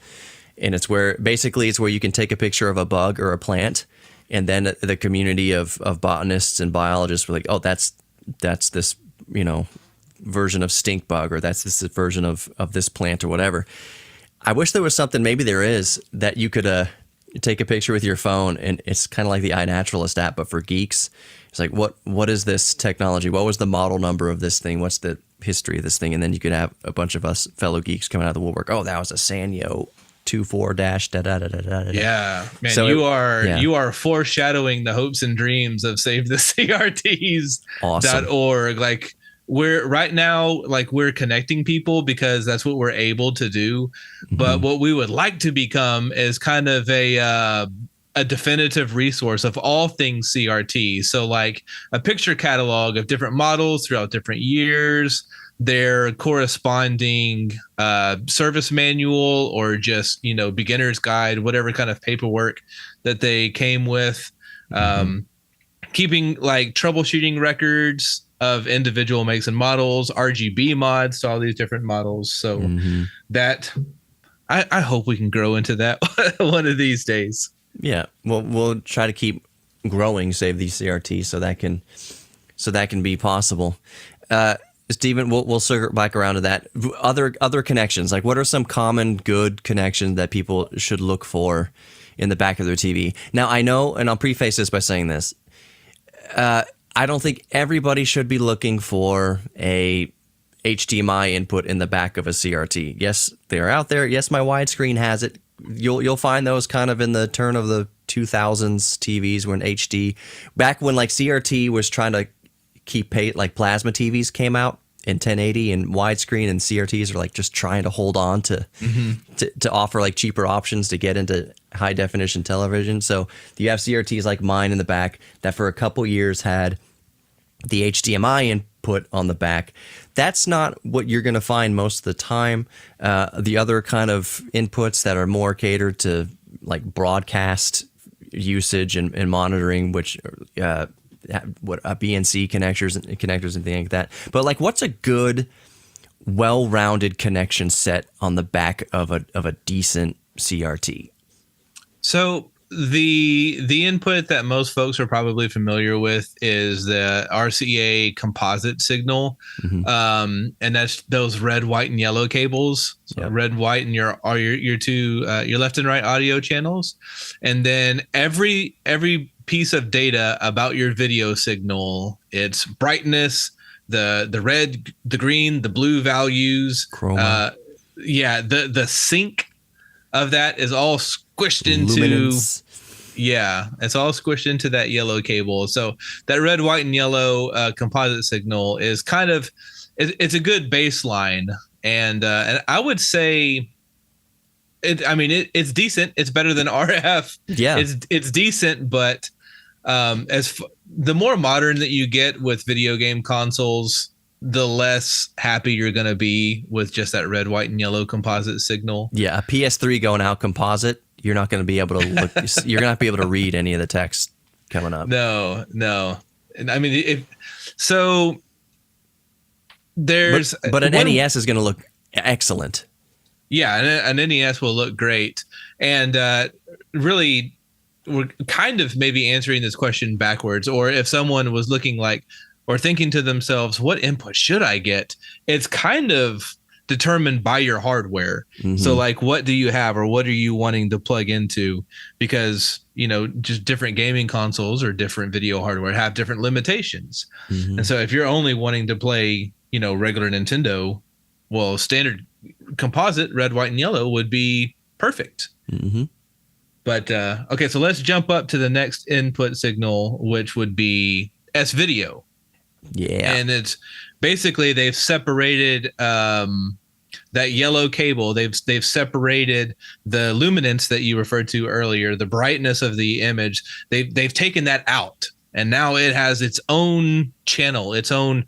And it's where you can take a picture of a bug or a plant, and then the community of botanists and biologists were like, oh, that's this, version of stink bug, or that's this version of this plant or whatever. I wish there was something, maybe there is, that you could take a picture with your phone, and it's kind of like the iNaturalist app, but for geeks. It's like, what is this technology? What was the model number of this thing? What's the history of this thing? And then you could have a bunch of us fellow geeks coming out of the woodwork. Oh, that was a Sanyo 24 dash da da da da da. Yeah, man, so you are foreshadowing the hopes and dreams of SaveTheCRTs.org. Like we're right now, like we're connecting people because that's what we're able to do. But what we would like to become is kind of a definitive resource of all things CRT. So like a picture catalog of different models throughout different years, their corresponding service manual or just, beginner's guide, whatever kind of paperwork that they came with, keeping like troubleshooting records of individual makes and models, RGB mods to all these different models. So that I hope we can grow into that one of these days. Yeah. Well, we'll try to keep growing, Save These CRTs, so that can be possible. Stephen, we'll circle back around to that. Other connections, like what are some common good connections that people should look for in the back of their TV? Now, I know, and I'll preface this by saying this, I don't think everybody should be looking for a HDMI input in the back of a CRT. Yes, they are out there. Yes, my widescreen has it. You'll find those kind of in the turn of the 2000s TVs when HD, back when like CRT was trying to keep pace, like plasma TVs came out in 1080 and widescreen, and CRTs are like just trying to hold on to to offer like cheaper options to get into high definition television. So you have CRTs like mine in the back that for a couple years had the HDMI input on the back. That's not what you're going to find most of the time. The other kind of inputs that are more catered to like broadcast usage and monitoring, which what BNC connectors and things like that. But like, what's a good, well-rounded connection set on the back of a decent CRT? So the input that most folks are probably familiar with is the RCA composite signal, and that's those red, white, and yellow cables. So red, white, and your two your left and right audio channels, and then every piece of data about your video signal, its brightness, the red, the green, the blue values, chroma. The sync of that is all squished into luminance. It's all squished into that yellow cable. So that red, white, and yellow composite signal is kind of it's a good baseline, and I would say it's decent. It's better than RF. Yeah, it's decent, but the more modern that you get with video game consoles, the less happy you're going to be with just that red, white, and yellow composite signal. Yeah, a PS3 going out composite, you're not going to be able to look. You're not be able to read any of the text coming up. No. And I mean, there's but an NES is going to look excellent. Yeah, an NES will look great, and really, we're kind of maybe answering this question backwards. Or if someone was looking like or thinking to themselves, what input should I get? It's kind of determined by your hardware. So like, what do you have, or what are you wanting to plug into? Because, just different gaming consoles or different video hardware have different limitations. And so if you're only wanting to play, regular Nintendo, well, standard composite red, white, and yellow would be perfect. But okay, so let's jump up to the next input signal, which would be S-video. Yeah. And it's basically they've separated that yellow cable. They've separated the luminance that you referred to earlier, the brightness of the image. They've taken that out, and now it has its own channel, its own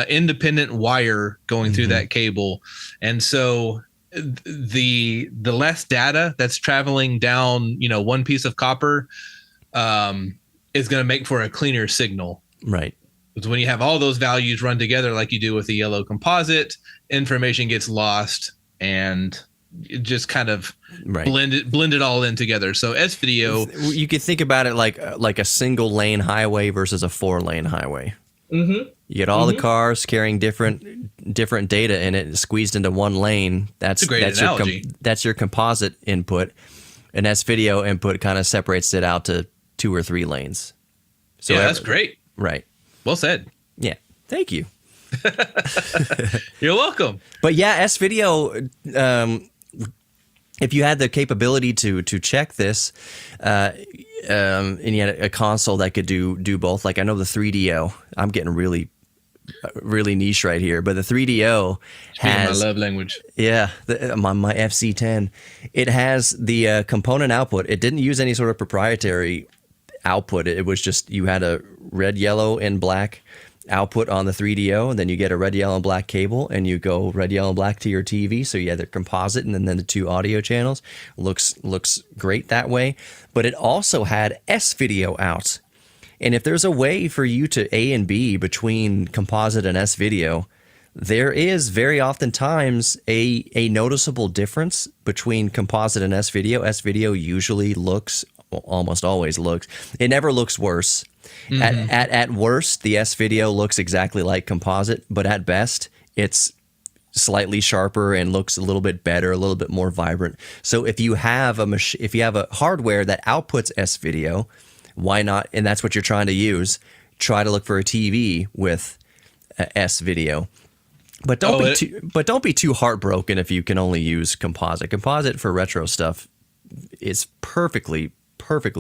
independent wire going through that cable. And so the less data that's traveling down, one piece of copper is going to make for a cleaner signal. Right. Because when you have all those values run together like you do with the yellow composite, information gets lost and it just kind of blend it all in together. So S-video, you could think about it like a single lane highway versus a 4-lane highway. You get all the cars carrying different data in it, squeezed into one lane. That's a great analogy. That's your composite input, and S-video input kind of separates it out to 2 or 3 lanes. So that's great. Right. Well said. Yeah. Thank you. You're welcome. But yeah, S-video. If you had the capability to check this, and you had a console that could do both, like I know the 3DO. I'm getting really niche right here, but the 3DO has my love language. Yeah, my FC10. It has the component output. It didn't use any sort of proprietary output. It was just you had a red, yellow, and black output on the 3DO, and then you get a red, yellow, and black cable, and you go red, yellow, and black to your TV. So you have the composite and then the 2 audio channels. Looks great that way. But it also had S-video out. And if there's a way for you to A and B between composite and S-video, there is very oftentimes a noticeable difference between composite and S-video. S-video usually almost always looks. It never looks worse. At worst, the S-video looks exactly like composite, but at best, it's slightly sharper and looks a little bit better, a little bit more vibrant. So if you have a hardware that outputs S-video, why not? And that's what you're trying to use. Try to look for a TV with S-video. But don't be too heartbroken if you can only use composite. Composite for retro stuff is perfectly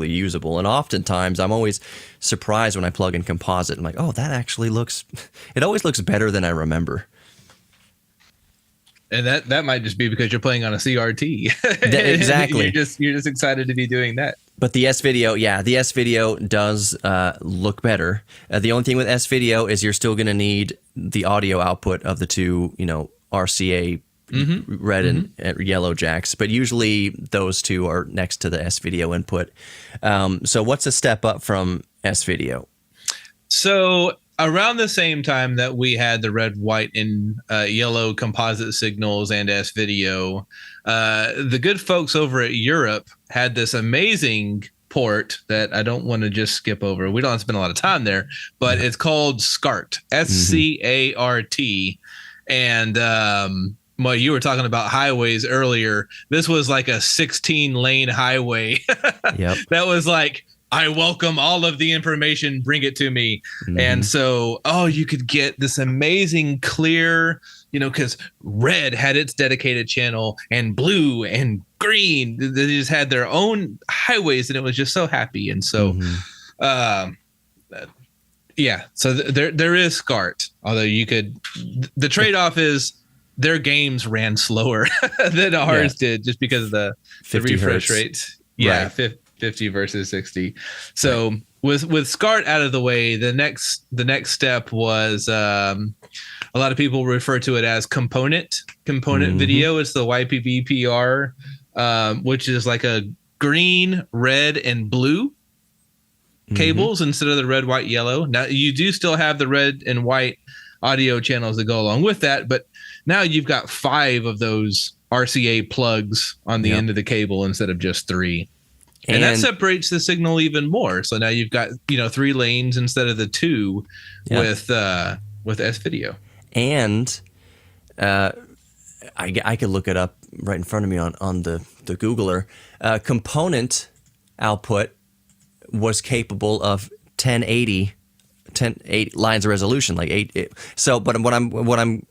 usable, and oftentimes I'm always surprised when I plug in composite. I'm like, oh, that actually it always looks better than I remember. And that might just be because you're playing on a CRT. Exactly. You're just excited to be doing that. But the S video, the S video does look better. The only thing with S video is you're still going to need the audio output of the two, RCA red and yellow jacks. But usually those two are next to the S video input. So what's a step up from S video? So around the same time that we had the red, white, and yellow composite signals and S video, the good folks over at Europe had this amazing port that I don't want to just skip over. We don't spend a lot of time there, but it's called SCART, SCART. And well, you were talking about highways earlier. This was like a 16-lane highway. Yep. That was like, I welcome all of the information, bring it to me. And so, you could get this amazing clear, because red had its dedicated channel and blue and green. They just had their own highways and it was just so happy. And so, so there is SCART, although the trade-off is their games ran slower than ours did just because of the refresh rates. Yeah. Right. 50 versus 60. So with SCART out of the way, the next step was a lot of people refer to it as component video. It's the YPBPR, which is like a green, red, and blue cables instead of the red, white, yellow. Now you do still have the red and white audio channels that go along with that, but now you've got 5 of those RCA plugs on the end of the cable instead of just 3. And that separates the signal even more. So now you've got 3 lanes instead of the 2 with S video. And I could look it up right in front of me on the Googler. Component output was capable of 1080 lines of resolution, like 8. So, but what I'm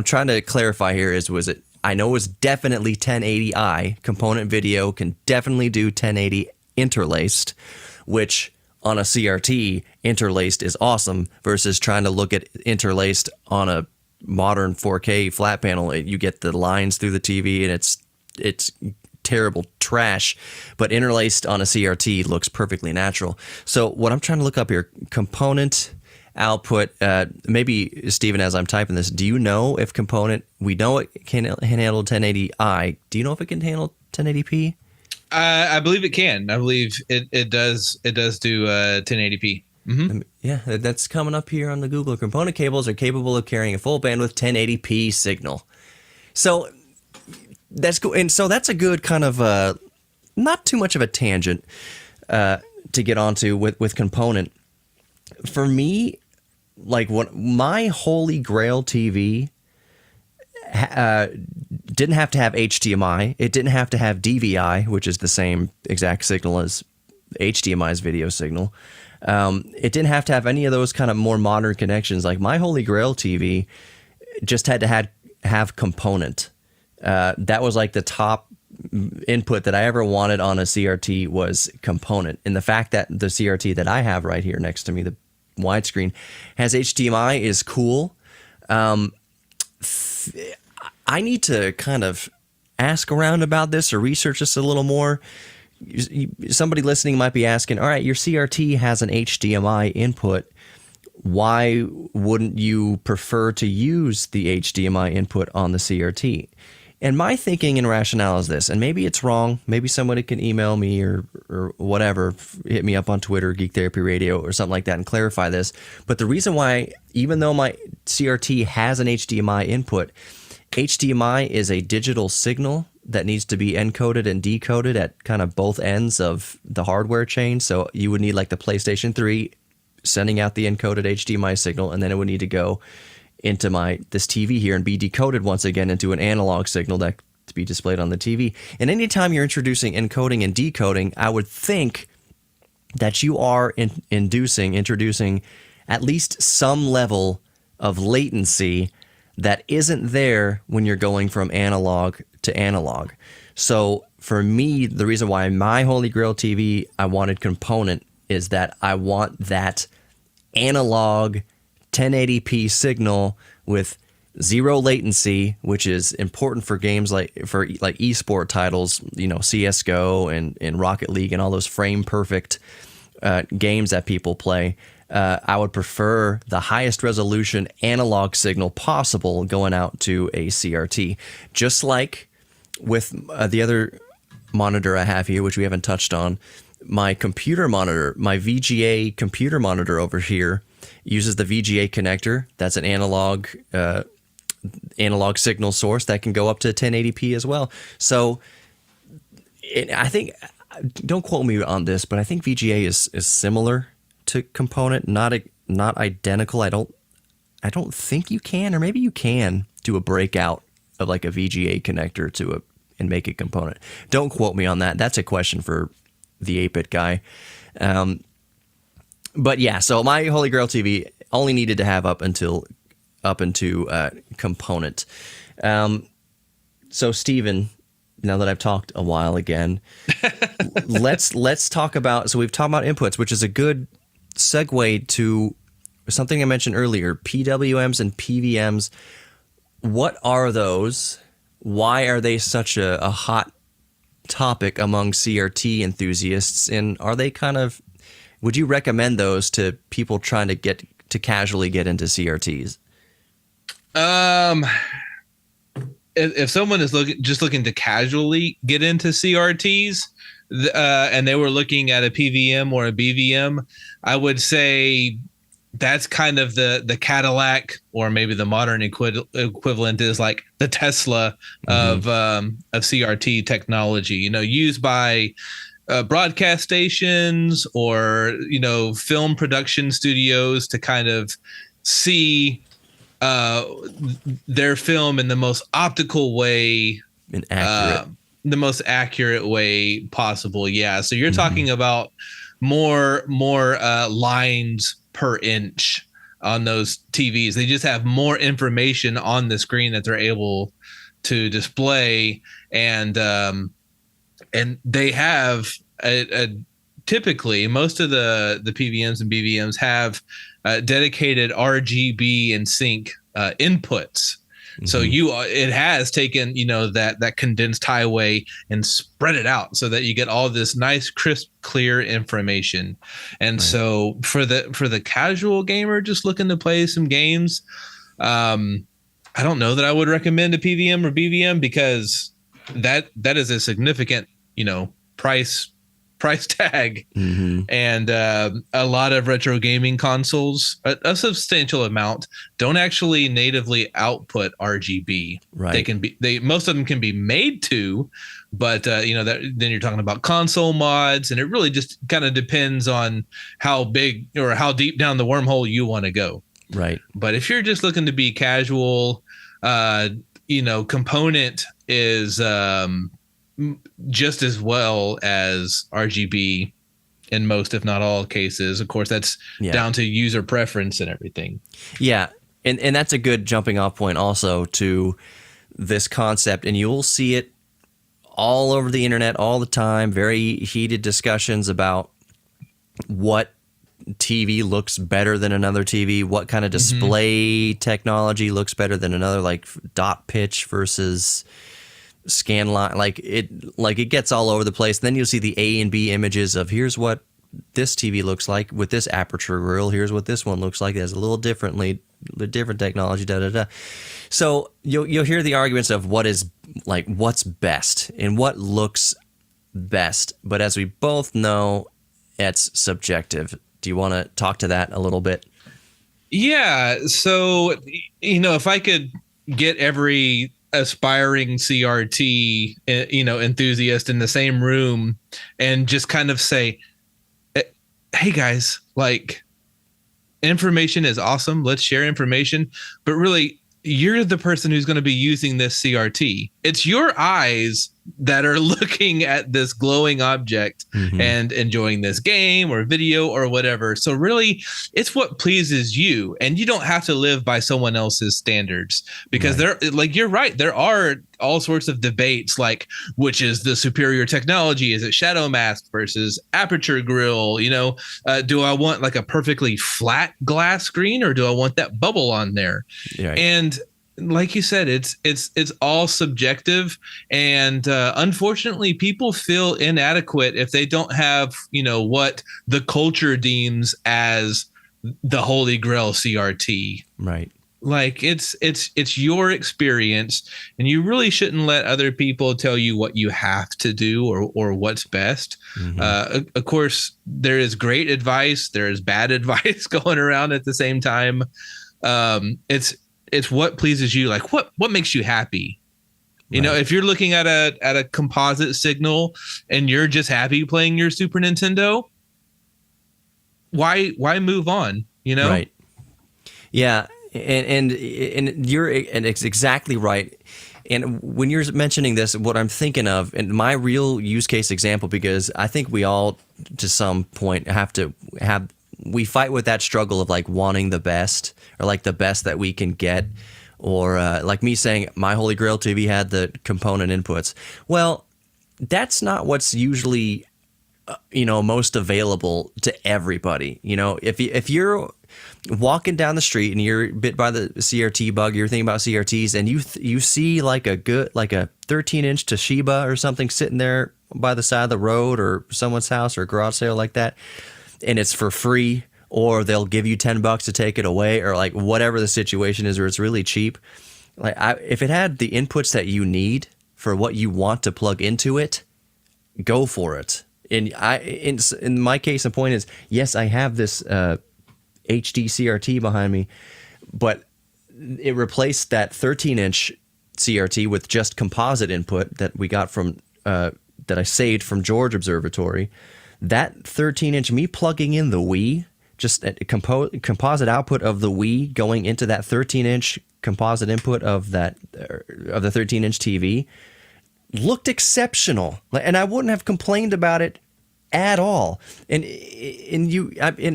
trying to clarify here was it. I know it was definitely 1080i. Component video can definitely do 1080 interlaced, which on a CRT, interlaced is awesome versus trying to look at interlaced on a modern 4K flat panel. You get the lines through the TV and it's terrible trash, but interlaced on a CRT looks perfectly natural. So what I'm trying to look up here, component output, maybe Stephen, as I'm typing this, do you know if component, we know it can handle 1080i, do you know if it can handle 1080p? I believe it can. I believe it does do 1080p. Mm-hmm. Yeah, that's coming up here on the Google. Component cables are capable of carrying a full bandwidth 1080p signal. So that's cool. And so that's a good kind of not too much of a tangent to get onto with component. For me, like what my holy grail TV didn't have to have HDMI. It didn't have to have DVI, which is the same exact signal as HDMI's video signal. It didn't have to have any of those kind of more modern connections. Like my holy grail TV just had to have component. That was like the top input that I ever wanted on a CRT was component. And the fact that the CRT that I have right here next to me, the widescreen, has HDMI is cool. I need to kind of ask around about this or research this a little more. Somebody listening might be asking, all right, your CRT has an HDMI input. Why wouldn't you prefer to use the HDMI input on the CRT? And my thinking and rationale is this, and maybe it's wrong. Maybe somebody can email me or whatever, hit me up on Twitter, Geek Therapy Radio or something like that and clarify this. But the reason why, even though my CRT has an HDMI input, HDMI is a digital signal that needs to be encoded and decoded at kind of both ends of the hardware chain. So you would need like the PlayStation 3 sending out the encoded HDMI signal, and then it would need to go into this TV here and be decoded once again into an analog signal that to be displayed on the TV. And anytime you're introducing encoding and decoding, I would think that you are introducing at least some level of latency that isn't there when you're going from analog to analog. So for me, the reason why my Holy Grail TV, I wanted component, is that I want that analog 1080p signal with zero latency, which is important for games like esport titles, CS:GO and Rocket League and all those frame perfect games that people play. I would prefer the highest resolution analog signal possible going out to a CRT. Just like with the other monitor I have here, which we haven't touched on, my computer monitor, my VGA computer monitor over here uses the VGA connector. That's an analog signal source that can go up to 1080p as well. So I think, don't quote me on this, but I think VGA is similar to component, not identical. I don't think you can, or maybe you can do a breakout of like a VGA connector and make a component. Don't quote me on that. That's a question for the 8-bit guy. But yeah, so my Holy Grail TV only needed to have up into component. So Steven, now that I've talked a while again, let's talk about, so we've talked about inputs, which is a good segue to something I mentioned earlier, PWMs and PVMs. What are those? Why are they such a hot topic among CRT enthusiasts? And are they would you recommend those to people trying to casually get into CRTs? If someone is looking to casually get into CRTs, and they were looking at a PVM or a BVM, I would say that's kind of the Cadillac, or maybe the modern equivalent is like the Tesla of CRT technology, used by broadcast stations or, film production studios to kind of see their film in the most optical way, and accurate. The most accurate way possible. Yeah. So you're talking about more lines per inch on those TVs. They just have more information on the screen that they're able to display. And they have typically most of the PVMs and BVMs have dedicated RGB and sync inputs. So it has taken, that condensed highway and spread it out so that you get all this nice, crisp, clear information. And so for the casual gamer just looking to play some games, I don't know that I would recommend a PVM or BVM, because that is a significant, price tag. And a lot of retro gaming consoles, a substantial amount, don't actually natively output RGB. Right. Most of them can be made to, but then you're talking about console mods, and it really just kind of depends on how big or how deep down the wormhole you want to go. Right. But if you're just looking to be casual, component is just as well as RGB in most, if not all cases. Of course, that's down to user preference and everything. Yeah. And that's a good jumping off point also to this concept. And you'll see it all over the internet all the time. Very heated discussions about what TV looks better than another TV, what kind of display technology looks better than another, like dot pitch versus scan line, like it gets all over the place. Then you'll see the A and B images of here's what this TV looks like with this aperture grill. Here's what this one looks like. It has a little different technology. So you'll hear the arguments of what's best and what looks best. But as we both know, it's subjective. Do you want to talk to that a little bit? Yeah. So if I could get every aspiring CRT enthusiast in the same room and just kind of say, hey guys, like, information is awesome, let's share information, but really you're the person who's going to be using this CRT. It's your eyes that are looking at this glowing object and enjoying this game or video or whatever. So really, it's what pleases you, and you don't have to live by someone else's standards, because you're right. There are all sorts of debates, like which is the superior technology? Is it shadow mask versus aperture grill? Do I want like a perfectly flat glass screen, or do I want that bubble on there? Right. And like you said, it's all subjective, and unfortunately, people feel inadequate if they don't have what the culture deems as the Holy Grail CRT. Right. Like it's your experience, and you really shouldn't let other people tell you what you have to do or what's best. Of course, there is great advice, there is bad advice going around at the same time. It's what pleases you, like what makes you happy. If you're looking at a composite signal and you're just happy playing your Super Nintendo, why move on? Right. Yeah. And it's exactly right. And when you're mentioning this, what I'm thinking of, and my real use case example, because I think we all, to some point, we fight with that struggle of like wanting the best, or like the best that we can get, or like me saying my Holy Grail TV had the component inputs. Well, that's not what's usually most available to everybody. If you're walking down the street and you're bit by the CRT bug, you're thinking about CRTs, and you see like a 13-inch Toshiba or something sitting there by the side of the road or someone's house or a garage sale like that, and it's for free, or they'll give you $10 to take it away, or like whatever the situation is, or it's really cheap. If it had the inputs that you need for what you want to plug into it, go for it. And in my case, the point is, yes, I have this HD CRT behind me, but it replaced that 13-inch CRT with just composite input that we got from that I saved from George Observatory. That 13-inch, me plugging in the Wii, just a composite output of the Wii going into that 13-inch composite input of the 13-inch TV, looked exceptional, and I wouldn't have complained about it at all. And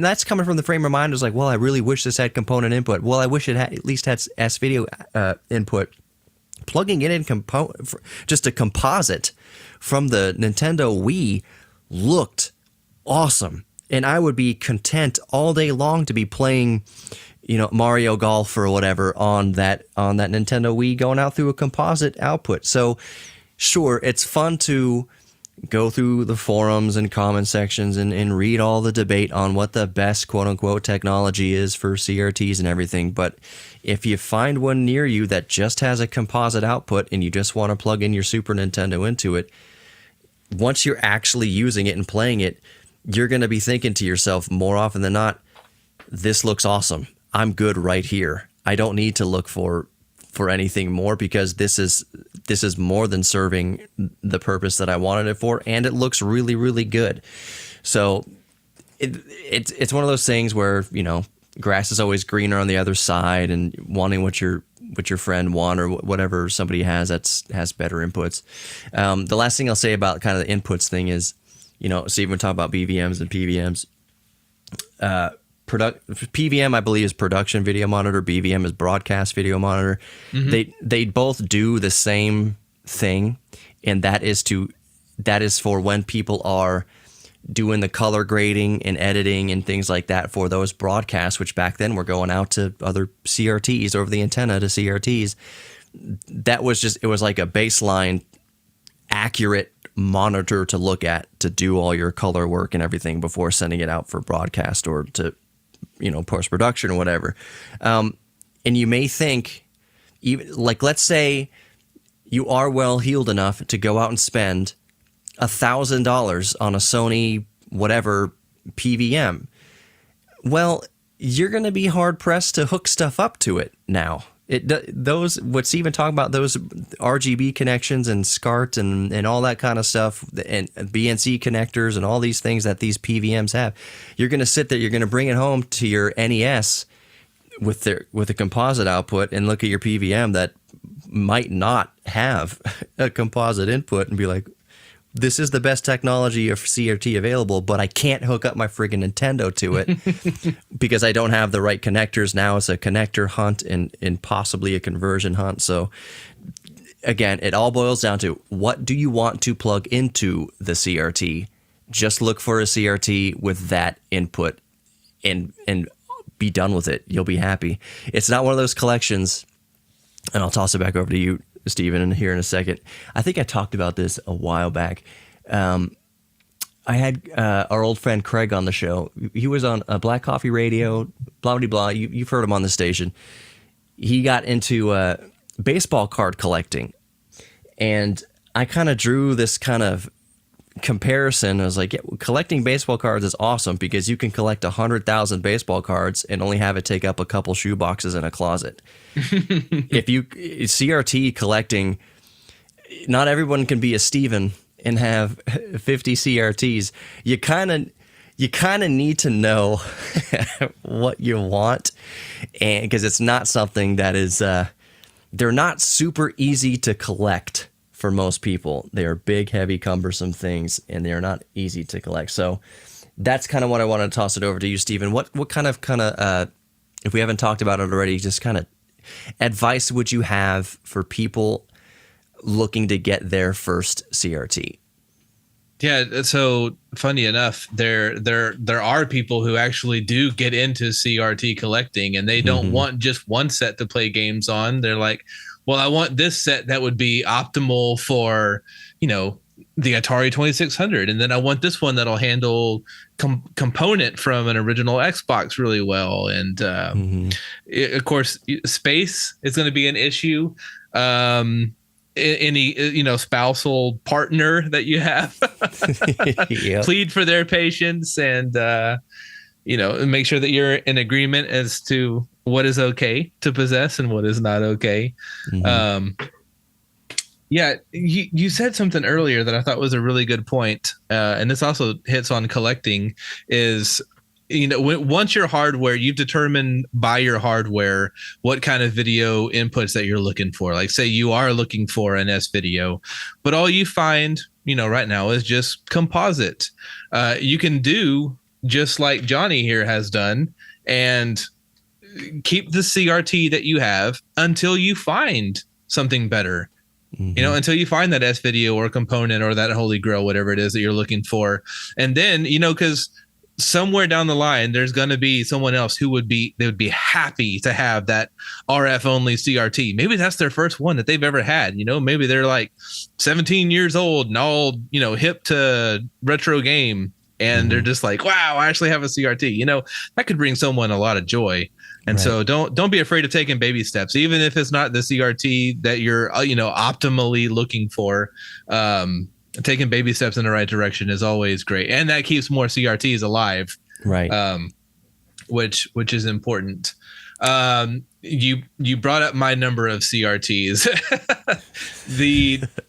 that's coming from the frame of mind. It was like, well, I really wish this had component input. Well, I wish it at least had S-video input. Plugging it in just a composite from the Nintendo Wii looked awesome, and I would be content all day long to be playing, Mario Golf or whatever on that Nintendo Wii going out through a composite output. So sure, it's fun to go through the forums and comment sections and read all the debate on what the best quote-unquote technology is for CRTs and everything. But if you find one near you that just has a composite output and you just want to plug in your Super Nintendo into it, once you're actually using it and playing it, you're going to be thinking to yourself more often than not, this looks awesome. I'm good right here. I don't need to look for anything more, because this is more than serving the purpose that I wanted it for, and it looks really, really good. So it's one of those things where grass is always greener on the other side, and wanting what your friend want, or whatever somebody has has better inputs. The last thing I'll say about kind of the inputs thing is, Steve, we talk about BVMs and PVMs. PVM, I believe, is production video monitor. BVM is broadcast video monitor. Mm-hmm. They both do the same thing, and that is for when people are doing the color grading and editing and things like that for those broadcasts, which back then were going out to other CRTs over the antenna to CRTs. It was like a baseline accurate monitor to look at to do all your color work and everything before sending it out for broadcast or to post-production or whatever. And you may think, even like, let's say you are well-heeled enough to go out and spend $1,000 on a Sony whatever PVM. Well, you're going to be hard-pressed to hook stuff up to it now. What's even talking about those RGB connections and SCART and all that kind of stuff, and BNC connectors and all these things that these PVMs have. You're going to sit there, you're going to bring it home to your NES with a composite output and look at your PVM that might not have a composite input and be like, this is the best technology of CRT available, but I can't hook up my friggin' Nintendo to it because I don't have the right connectors. Now it's a connector hunt and possibly a conversion hunt. So again, it all boils down to, what do you want to plug into the CRT? Just look for a CRT with that input and be done with it. You'll be happy. It's not one of those collections and I'll toss it back over to you, Stephen, in here in a second. I think I talked about this a while back. I had our old friend Craig on the show. He was on Black Coffee Radio, blah, blah, blah. You've heard him on the station. He got into baseball card collecting. And I kind of drew this kind of comparison. I was like, yeah, collecting baseball cards is awesome because you can collect 100,000 baseball cards and only have it take up a couple shoe boxes in a closet. If you CRT collecting, not everyone can be a Steven and have 50 CRTs. You kind of need to know what you want, and because it's not something that is they're not super easy to collect for most people. They are big, heavy, cumbersome things, and they are not easy to collect. So that's kind of what I want to toss it over to you, Stephen. What kind of if we haven't talked about it already, just kind of advice would you have for people looking to get their first CRT? Yeah, so funny enough, there are people who actually do get into CRT collecting, and they don't want just one set to play games on. They're like, well, I want this set that would be optimal for, the Atari 2600, and then I want this one that'll handle component from an original Xbox really well. And of course, space is going to be an issue. Any spousal partner that you have, yep. Plead for their patience, and make sure that you're in agreement as to what is okay to possess and what is not okay. Yeah, you said something earlier that I thought was a really good point, and this also hits on collecting. Is once your hardware, you've determined by your hardware what kind of video inputs that you're looking for. Like, say you are looking for an S video, but all you find, right now is just composite. You can do just like Johnny here has done and keep the CRT that you have until you find something better. Until you find that S video or component or that holy grail, whatever it is that you're looking for. And then, because somewhere down the line, there's going to be someone else they would be happy to have that RF only CRT. Maybe that's their first one that they've ever had. Maybe they're like 17 years old and all, hip to retro game. And they're just like, wow, I actually have a CRT. That could bring someone a lot of joy. And so don't be afraid of taking baby steps, even if it's not the CRT that you're, optimally looking for. Taking baby steps in the right direction is always great. And that keeps more CRTs alive. Right. Which is important. You brought up my number of CRTs.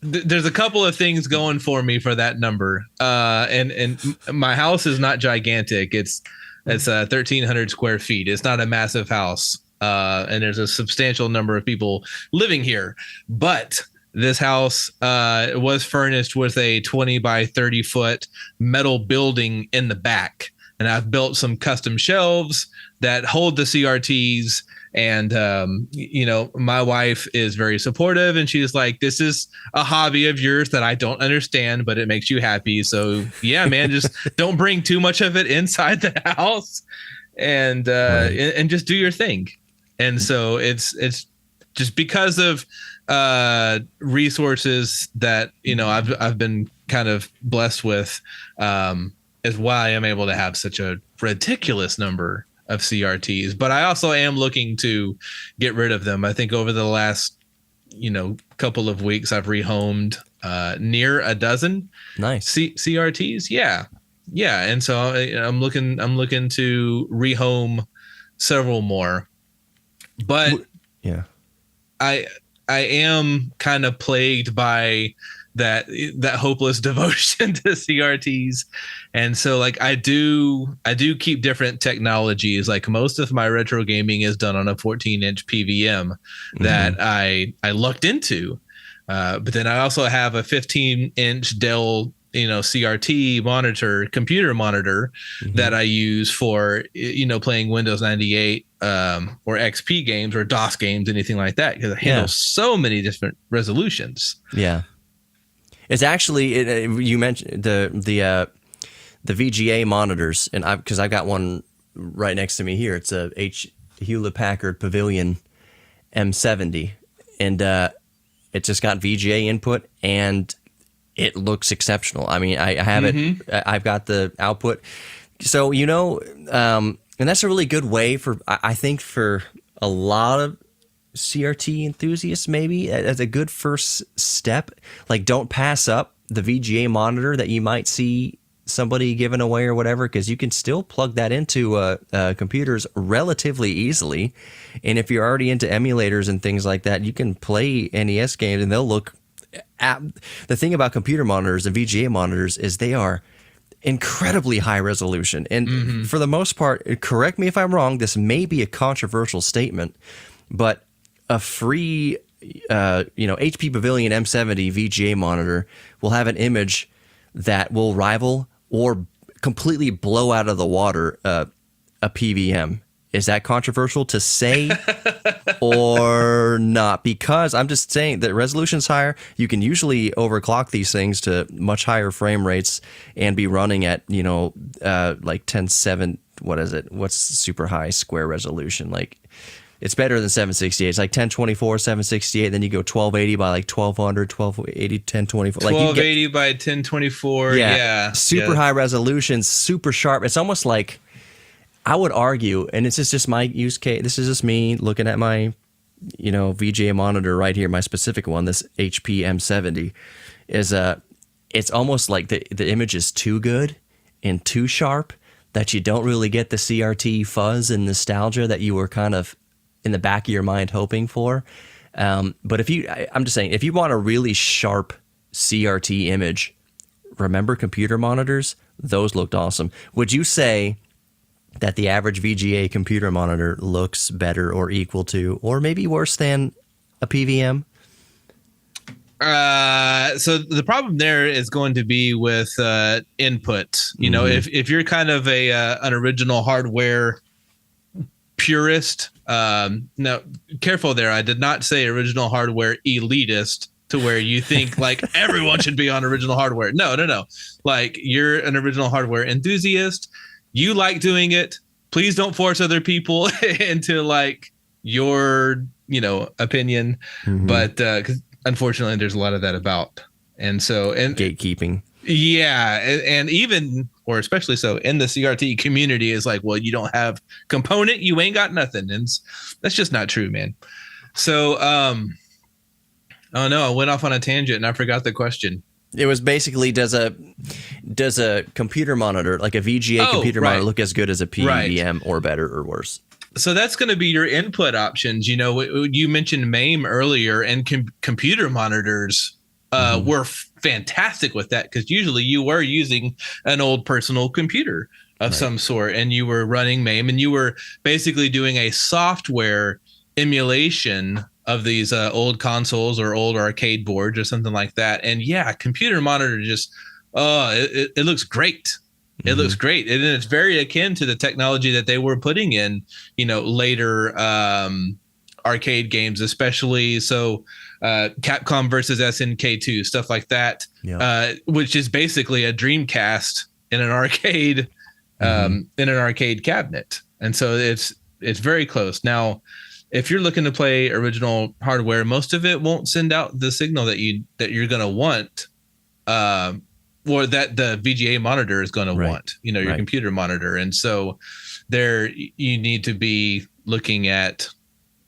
There's a couple of things going for me for that number. And my house is not gigantic. It's 1,300 square feet. It's not a massive house. And there's a substantial number of people living here, but this house was furnished with a 20 by 30 foot metal building in the back. And I've built some custom shelves that hold the CRTs. And, my wife is very supportive, and she's like, this is a hobby of yours that I don't understand, but it makes you happy. So yeah, man, just don't bring too much of it inside the house, and just do your thing. And so it's just because of resources that, I've been kind of blessed with, is why I'm able to have such a ridiculous number of CRTs. But I also am looking to get rid of them. I think over the last, couple of weeks, I've rehomed near a dozen CRTs. Yeah. And so I'm looking to rehome several more. But yeah, I am kind of plagued by that hopeless devotion to CRTs. And so like I do keep different technologies. Like most of my retro gaming is done on a 14-inch PVM that I looked into. But then I also have a 15-inch Dell CRT computer monitor that I use for playing Windows 98 or XP games or DOS games, anything like that, because it handles so many different resolutions. Yeah. It's actually you mentioned the VGA monitors, and because I got one right next to me here. It's a Hewlett Packard Pavilion M70, and it just got VGA input, and it looks exceptional. I mean, I have it. I've got the output. So, and that's a really good way I think for a lot of CRT enthusiasts, maybe as a good first step. Like, don't pass up the VGA monitor that you might see somebody giving away or whatever, because you can still plug that into computers relatively easily. And if you're already into emulators and things like that, you can play NES games and they'll look the thing about computer monitors and VGA monitors is they are incredibly high resolution. And for the most part, correct me if I'm wrong, this may be a controversial statement, but a free HP Pavilion M70 VGA monitor will have an image that will rival or completely blow out of the water a PVM. Is that controversial to say or not? Because I'm just saying that resolution's higher. You can usually overclock these things to much higher frame rates and be running at, like 10.7. What is it? What's super high square resolution? Like, it's better than 768. It's like 1024, 768. Then you go 1280 by like 1200, 1280, 1024. 1280 by 1024. Yeah. Super high resolution, super sharp. It's almost like, I would argue, and this is just my use case, this is just me looking at my, VGA monitor right here, my specific one, this HP M70, is it's almost like the image is too good and too sharp that you don't really get the CRT fuzz and nostalgia that you were kind of in the back of your mind hoping for. But I'm just saying, if you want a really sharp CRT image, remember computer monitors? Those looked awesome. Would you say that the average VGA computer monitor looks better or equal to, or maybe worse than a PVM? So the problem there is going to be with input. If you're kind of an original hardware purist, now careful there. I did not say original hardware elitist to where you think like everyone should be on original hardware. No. Like, you're an original hardware enthusiast. You like doing it. Please don't force other people into like your, opinion. But because unfortunately, there's a lot of that about. And gatekeeping. Yeah. And even, or especially so in the CRT community, is like, well, you don't have component, you ain't got nothing. And that's just not true, man. So, oh no, I went off on a tangent and I forgot the question. It was basically, does a computer monitor, like a VGA computer monitor, look as good as a PVM or better or worse? So that's going to be your input options. You mentioned MAME earlier, and computer monitors were fantastic with that, because usually you were using an old personal computer of some sort, and you were running MAME, and you were basically doing a software emulation of these old consoles or old arcade boards or something like that. And computer monitor just, it looks great. It looks great. And it's very akin to the technology that they were putting in, later arcade games, especially. So Capcom versus SNK2, stuff like that, which is basically a Dreamcast in an arcade, cabinet. And so it's very close. Now, if you're looking to play original hardware, most of it won't send out the signal that you're going to want, or that the VGA monitor is going to want, your computer monitor. And so there you need to be looking at,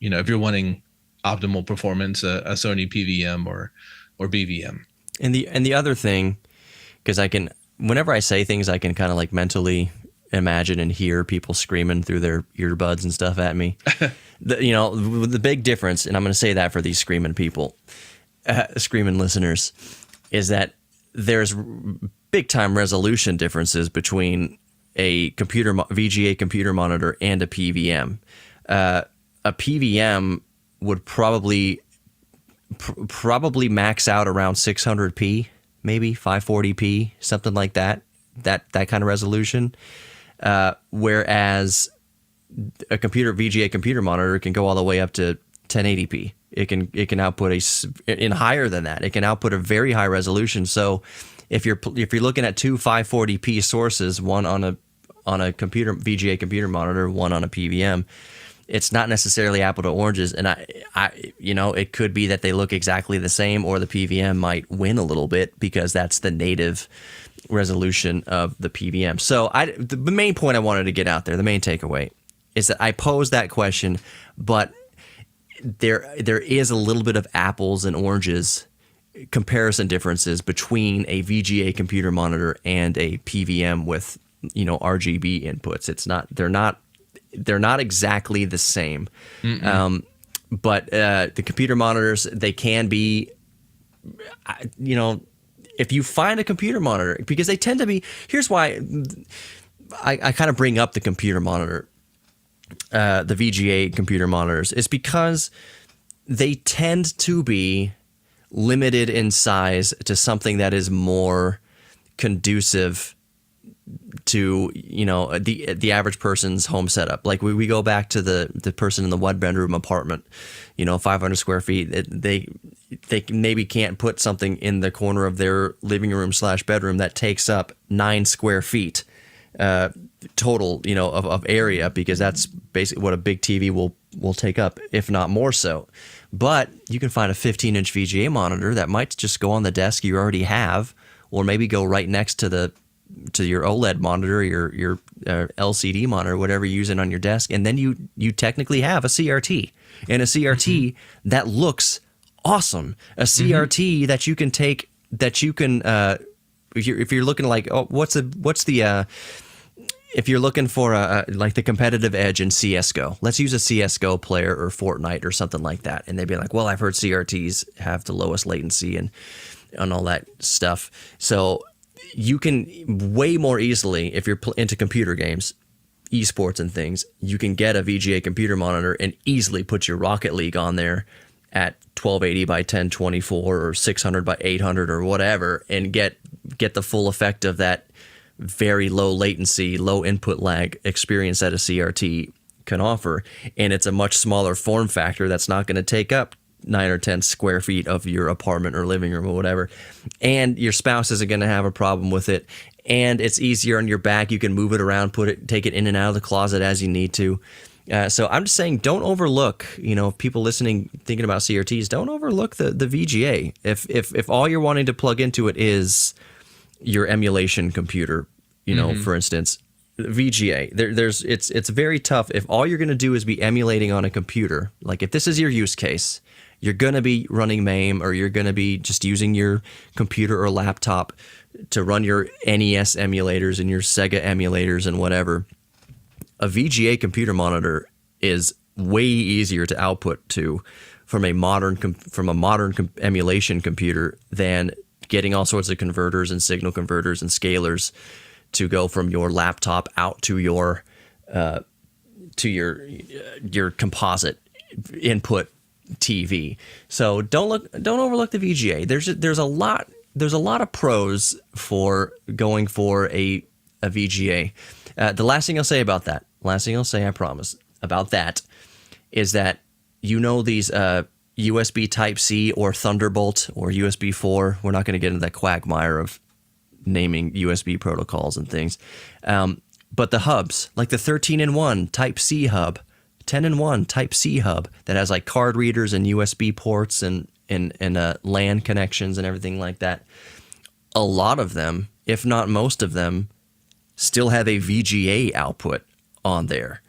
if you're wanting optimal performance, a Sony PVM or BVM. And the other thing, because whenever I say things, I can kind of like mentally imagine and hear people screaming through their earbuds and stuff at me. The big difference, and I'm going to say that for these screaming people, screaming listeners, is that there's big time resolution differences between a VGA computer monitor and a PVM. A PVM would probably max out around 600p, maybe 540p, something like that kind of resolution. Whereas a VGA computer monitor can go all the way up to 1080p. It can output higher than that. It can output a very high resolution. So if you're looking at two 540p sources, one on a VGA computer monitor, one on a PVM, it's not necessarily apple to oranges. And it could be that they look exactly the same, or the PVM might win a little bit because that's the native resolution of the PVM. So the main point I wanted to get out there, the main takeaway, is that I posed that question, but there is a little bit of apples and oranges comparison differences between a VGA computer monitor and a PVM with RGB inputs. They're not exactly the same. But the computer monitors, they can be, if you find a computer monitor, because they tend to be, here's why I kind of bring up the computer monitor, the VGA computer monitors, is because they tend to be limited in size to something that is more conducive to the average person's home setup. Like we go back to the person in the one bedroom apartment, 500 square feet. They maybe can't put something in the corner of their living room / bedroom that takes up 9 square feet total, of area, because that's basically what a big TV will take up, if not more so. But you can find a 15-inch VGA monitor that might just go on the desk you already have, or maybe go right next to your OLED monitor, your LCD monitor, whatever you're using on your desk, and then you technically have a CRT, and a CRT that looks awesome, a CRT that you can take, that you can if you're looking like, if you're looking for like the competitive edge in CS:GO, let's use a CS:GO player or Fortnite or something like that, and they'd be like, well, I've heard CRTs have the lowest latency and all that stuff, so you can way more easily, if you're into computer games, esports and things, you can get a VGA computer monitor and easily put your Rocket League on there at 1280 by 1024 or 600 by 800 or whatever, and get the full effect of that very low latency, low input lag experience that a CRT can offer. And it's a much smaller form factor that's not going to take up 9 or 10 square feet of your apartment or living room or whatever. And your spouse isn't going to have a problem with it. And it's easier on your back. You can move it around, take it in and out of the closet as you need to. So I'm just saying, don't overlook, people listening, thinking about CRTs, don't overlook the VGA. If all you're wanting to plug into it is your emulation computer, for instance, VGA, it's very tough. If all you're going to do is be emulating on a computer, like if this is your use case, you're going to be running MAME, or you're going to be just using your computer or laptop to run your NES emulators and your Sega emulators and whatever. A VGA computer monitor is way easier to output to from a modern emulation computer than getting all sorts of converters and signal converters and scalers to go from your laptop out to your composite input TV. So don't overlook the VGA. There's a lot of pros for going for a VGA. The last thing I'll say, I promise, about that is that these USB Type-C or Thunderbolt or USB 4. We're not going to get into that quagmire of naming USB protocols and things. But the hubs, like the 13-in-1 Type-C hub, 10-in-1 Type-C hub that has like card readers and USB ports and LAN connections and everything like that, a lot of them, if not most of them, still have a VGA output on there.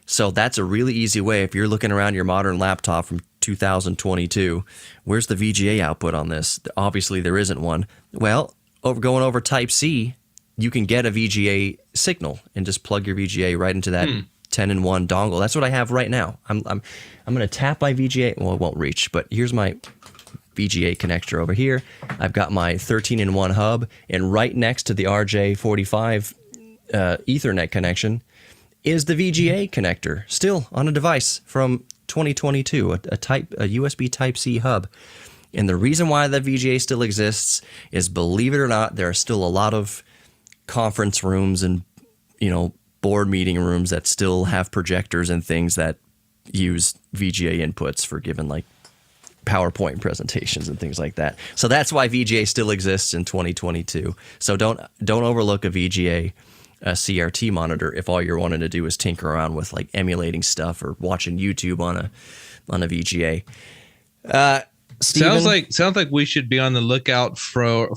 So that's a really easy way. If you're looking around your modern laptop from 2022, where's the VGA output on this? Obviously, there isn't one. Well, going over Type-C, you can get a VGA signal and just plug your VGA right into that 10-in-1 dongle. That's what I have right now. I'm going to tap my VGA. Well, it won't reach, but here's my VGA connector over here. I've got my 13-in-1 hub, and right next to the RJ45 Ethernet connection is the VGA connector, still on a device from 2022, a USB Type-C hub. And the reason why that VGA still exists is, believe it or not, there are still a lot of conference rooms and board meeting rooms that still have projectors and things that use VGA inputs for given like PowerPoint presentations and things like that. So that's why VGA still exists in 2022. So don't overlook a VGA a CRT monitor if all you're wanting to do is tinker around with like emulating stuff or watching YouTube on a VGA. Steven? Sounds like we should be on the lookout for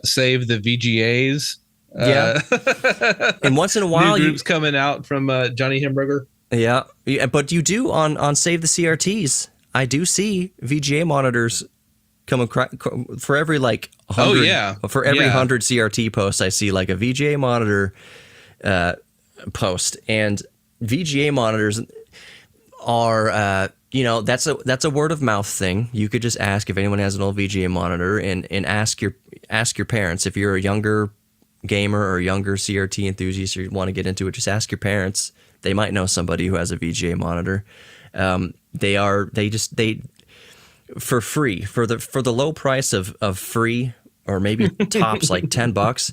save the VGAs. Yeah. And once in a while, new groups coming out from Johnny Hamburger. Yeah, but you do on Save the CRTs. I do see VGA monitors coming for every like 100. Oh yeah, for every 100 CRT posts, I see like a VGA monitor post, and VGA monitors are that's a word of mouth thing. You could just ask if anyone has an old VGA monitor, and ask your parents if you're a younger gamer or a younger CRT enthusiast or you want to get into it. Just ask your parents. They might know somebody who has a VGA monitor. They for free, for the low price of free, or maybe tops like $10,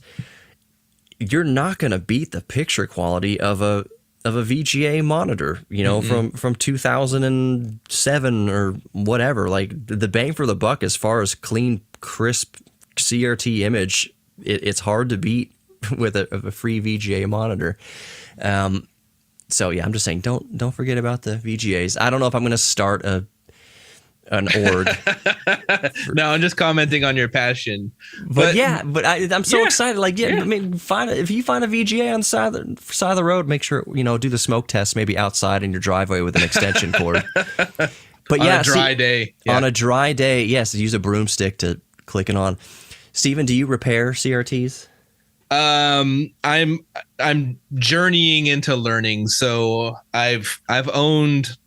you're not going to beat the picture quality of a VGA monitor, from 2007 or whatever. Like the bang for the buck as far as clean, crisp CRT image, it's hard to beat with a free VGA monitor. So yeah, I'm just saying, don't forget about the VGAs. I don't know if I'm going to start an org. No, I'm just commenting on your passion. But I'm so excited. Like, I mean, if you find a VGA on the side of the road, make sure do the smoke test maybe outside in your driveway with an extension cord. But on a dry day, on a dry day, yes, use a broomstick to click it on. Steven, do you repair CRTs? I'm journeying into learning. So I've owned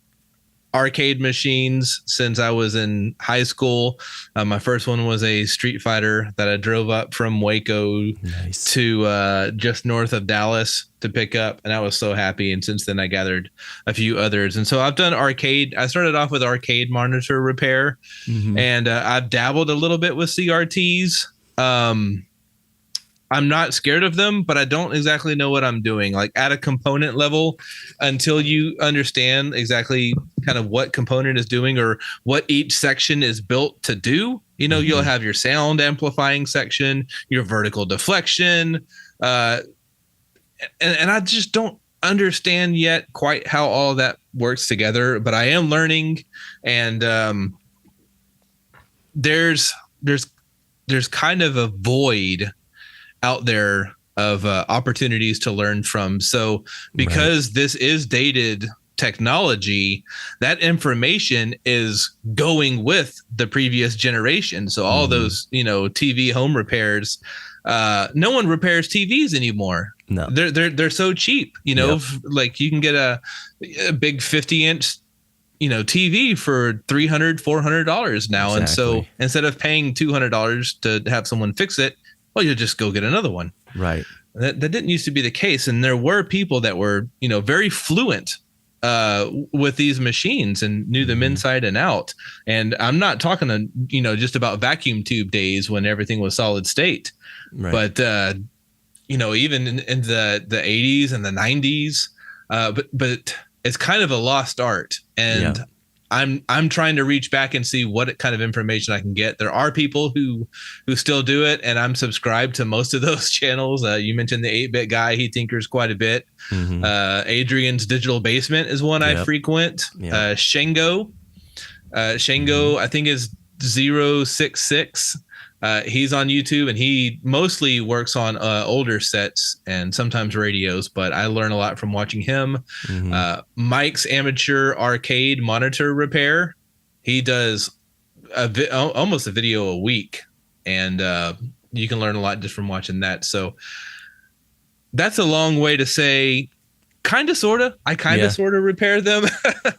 arcade machines since I was in high school. My first one was a Street Fighter that I drove up from Waco to just north of Dallas to pick up, and I was so happy. And since then, I gathered a few others, and so I've done arcade. I started off with arcade monitor repair, and I've dabbled a little bit with CRTs. I'm not scared of them, but I don't exactly know what I'm doing. Like at a component level, until you understand exactly kind of what component is doing or what each section is built to do, you'll have your sound amplifying section, your vertical deflection. And I just don't understand yet quite how all that works together, but I am learning. And there's kind of a void out there of opportunities to learn from. So because this is dated technology, that information is going with the previous generation. So all those, TV home repairs, no one repairs TVs anymore. No, they're so cheap, like you can get a big 50-inch TV for $300-$400 now. Exactly. And so instead of paying $200 to have someone fix it, well, you'll just go get another one. Right. That didn't used to be the case. And there were people that were, very fluent with these machines and knew them inside and out. And I'm not talking, just about vacuum tube days when everything was solid state. Right. But, even in the 80s and the 90s, but it's kind of a lost art. And I'm trying to reach back and see what kind of information I can get. There are people who still do it, and I'm subscribed to most of those channels. You mentioned the 8-bit guy; he tinkers quite a bit. Adrian's Digital Basement is one I frequent. Shango, I think is 066. He's on YouTube, and he mostly works on older sets and sometimes radios, but I learn a lot from watching him. Mike's Amateur Arcade Monitor Repair. He does almost a video a week, and you can learn a lot just from watching that. So that's a long way to say kind of, sort of. I kind of, sort of repair them.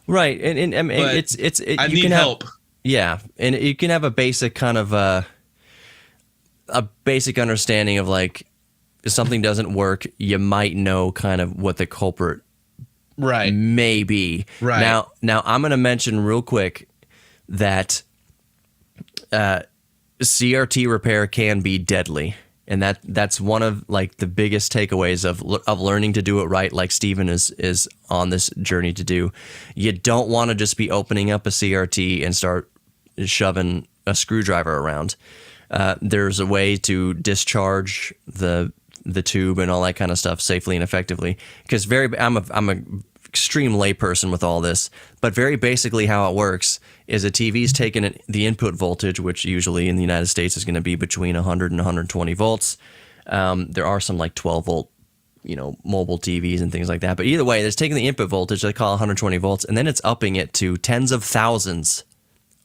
Right. And I mean, I need help. Yeah. And you can have a basic kind of, a basic understanding of like, if something doesn't work, you might know kind of what the culprit may be. Right. Now I'm going to mention real quick that CRT repair can be deadly. And that's one of like the biggest takeaways of learning to do it right, like Steven is on this journey to do. You don't want to just be opening up a CRT and start shoving a screwdriver around. There's a way to discharge the the tube and all that kind of stuff safely and effectively. Because I'm a extreme layperson with all this, but very basically how it works is a TV's taking the input voltage, which usually in the United States is going to be between 100 and 120 volts. There are some like 12 volt, mobile TVs and things like that. But either way, it's taking the input voltage, they call it 120 volts, and then it's upping it to tens of thousands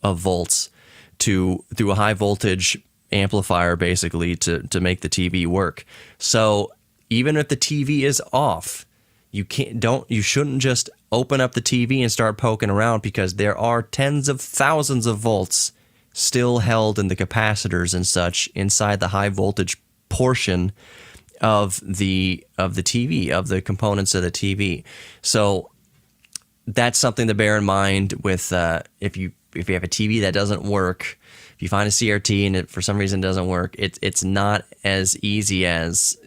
of volts through a high voltage amplifier, basically, to make the TV work. So even if the TV is off, you shouldn't just open up the TV and start poking around, because there are tens of thousands of volts still held in the capacitors and such inside the high voltage portion of the TV, of the components of the TV. So that's something to bear in mind with if you have a TV that doesn't work. If you find a CRT and it for some reason doesn't work, it's not as easy as,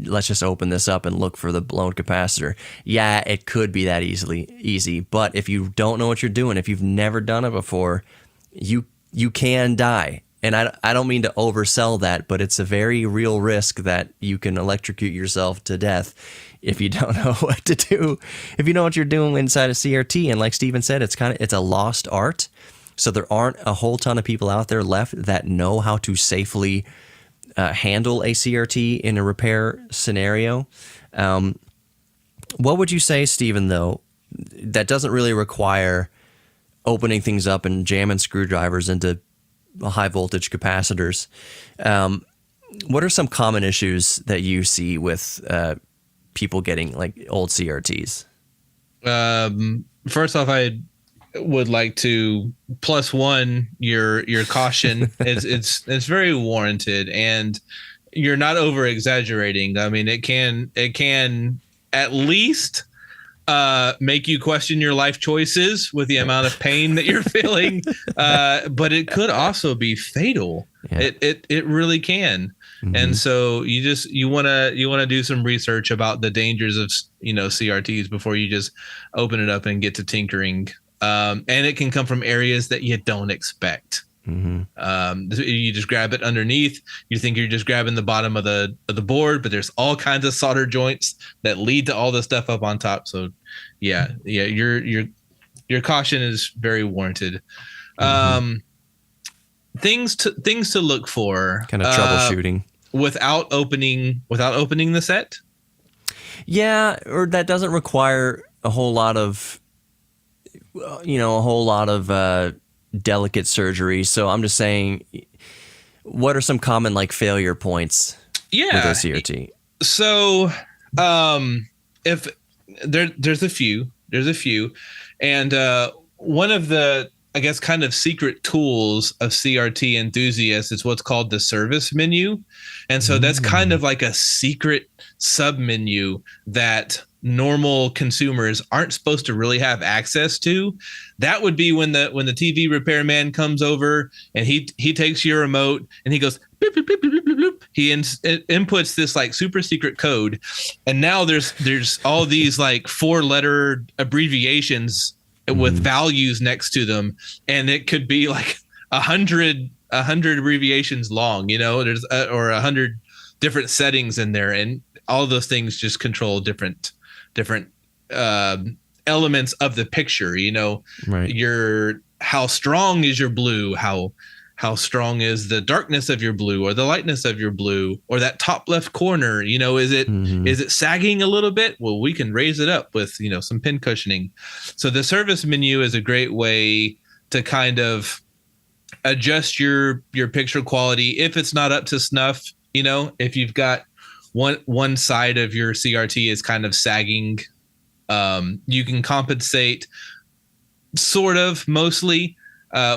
let's just open this up and look for the blown capacitor. Yeah, it could be that easy, but if you don't know what you're doing, if you've never done it before, you can die. And I don't mean to oversell that, but it's a very real risk that you can electrocute yourself to death if you don't know what to do. If you know what you're doing inside a CRT, and like Steven said, it's a lost art. So there aren't a whole ton of people out there left that know how to safely handle a CRT in a repair scenario. What would you say, Steven, though, that doesn't really require opening things up and jamming screwdrivers into high voltage capacitors? What are some common issues that you see with people getting like old CRTs? First off, I would like to +1 your caution. It's very warranted, and you're not over exaggerating. I mean, it can at least make you question your life choices with the amount of pain that you're feeling, but it could also be fatal. Yeah. It really can. Mm-hmm. And so you want to do some research about the dangers of CRTs before you just open it up and get to tinkering. And it can come from areas that you don't expect. Mm-hmm. You just grab it underneath. You think you're just grabbing the bottom of the board, but there's all kinds of solder joints that lead to all the stuff up on top. So, yeah, your caution is very warranted. Mm-hmm. Things to look for. Kind of troubleshooting without opening the set. Yeah, or that doesn't require a whole lot of delicate surgery. So I'm just saying, what are some common like failure points with a CRT? So if there's a few, and one of the, I guess, kind of secret tools of CRT enthusiasts is what's called the service menu. And so that's kind of like a secret sub menu that normal consumers aren't supposed to really have access to. That would be when the TV repairman comes over and he takes your remote and he goes bloop, bloop, bloop, bloop, bloop, bloop. He inputs this like super secret code, and now there's all these like 4-letter abbreviations with values next to them, and it could be like 100 abbreviations long. There's or 100 different settings in there, and all those things just control different elements of the picture. Right. How strong is your blue? How strong is the darkness of your blue or the lightness of your blue, or that top left corner? Is it sagging a little bit? Well, we can raise it up with some pin cushioning. So the service menu is a great way to kind of adjust your picture quality if it's not up to snuff. If you've got one side of your CRT is kind of sagging, you can compensate sort of mostly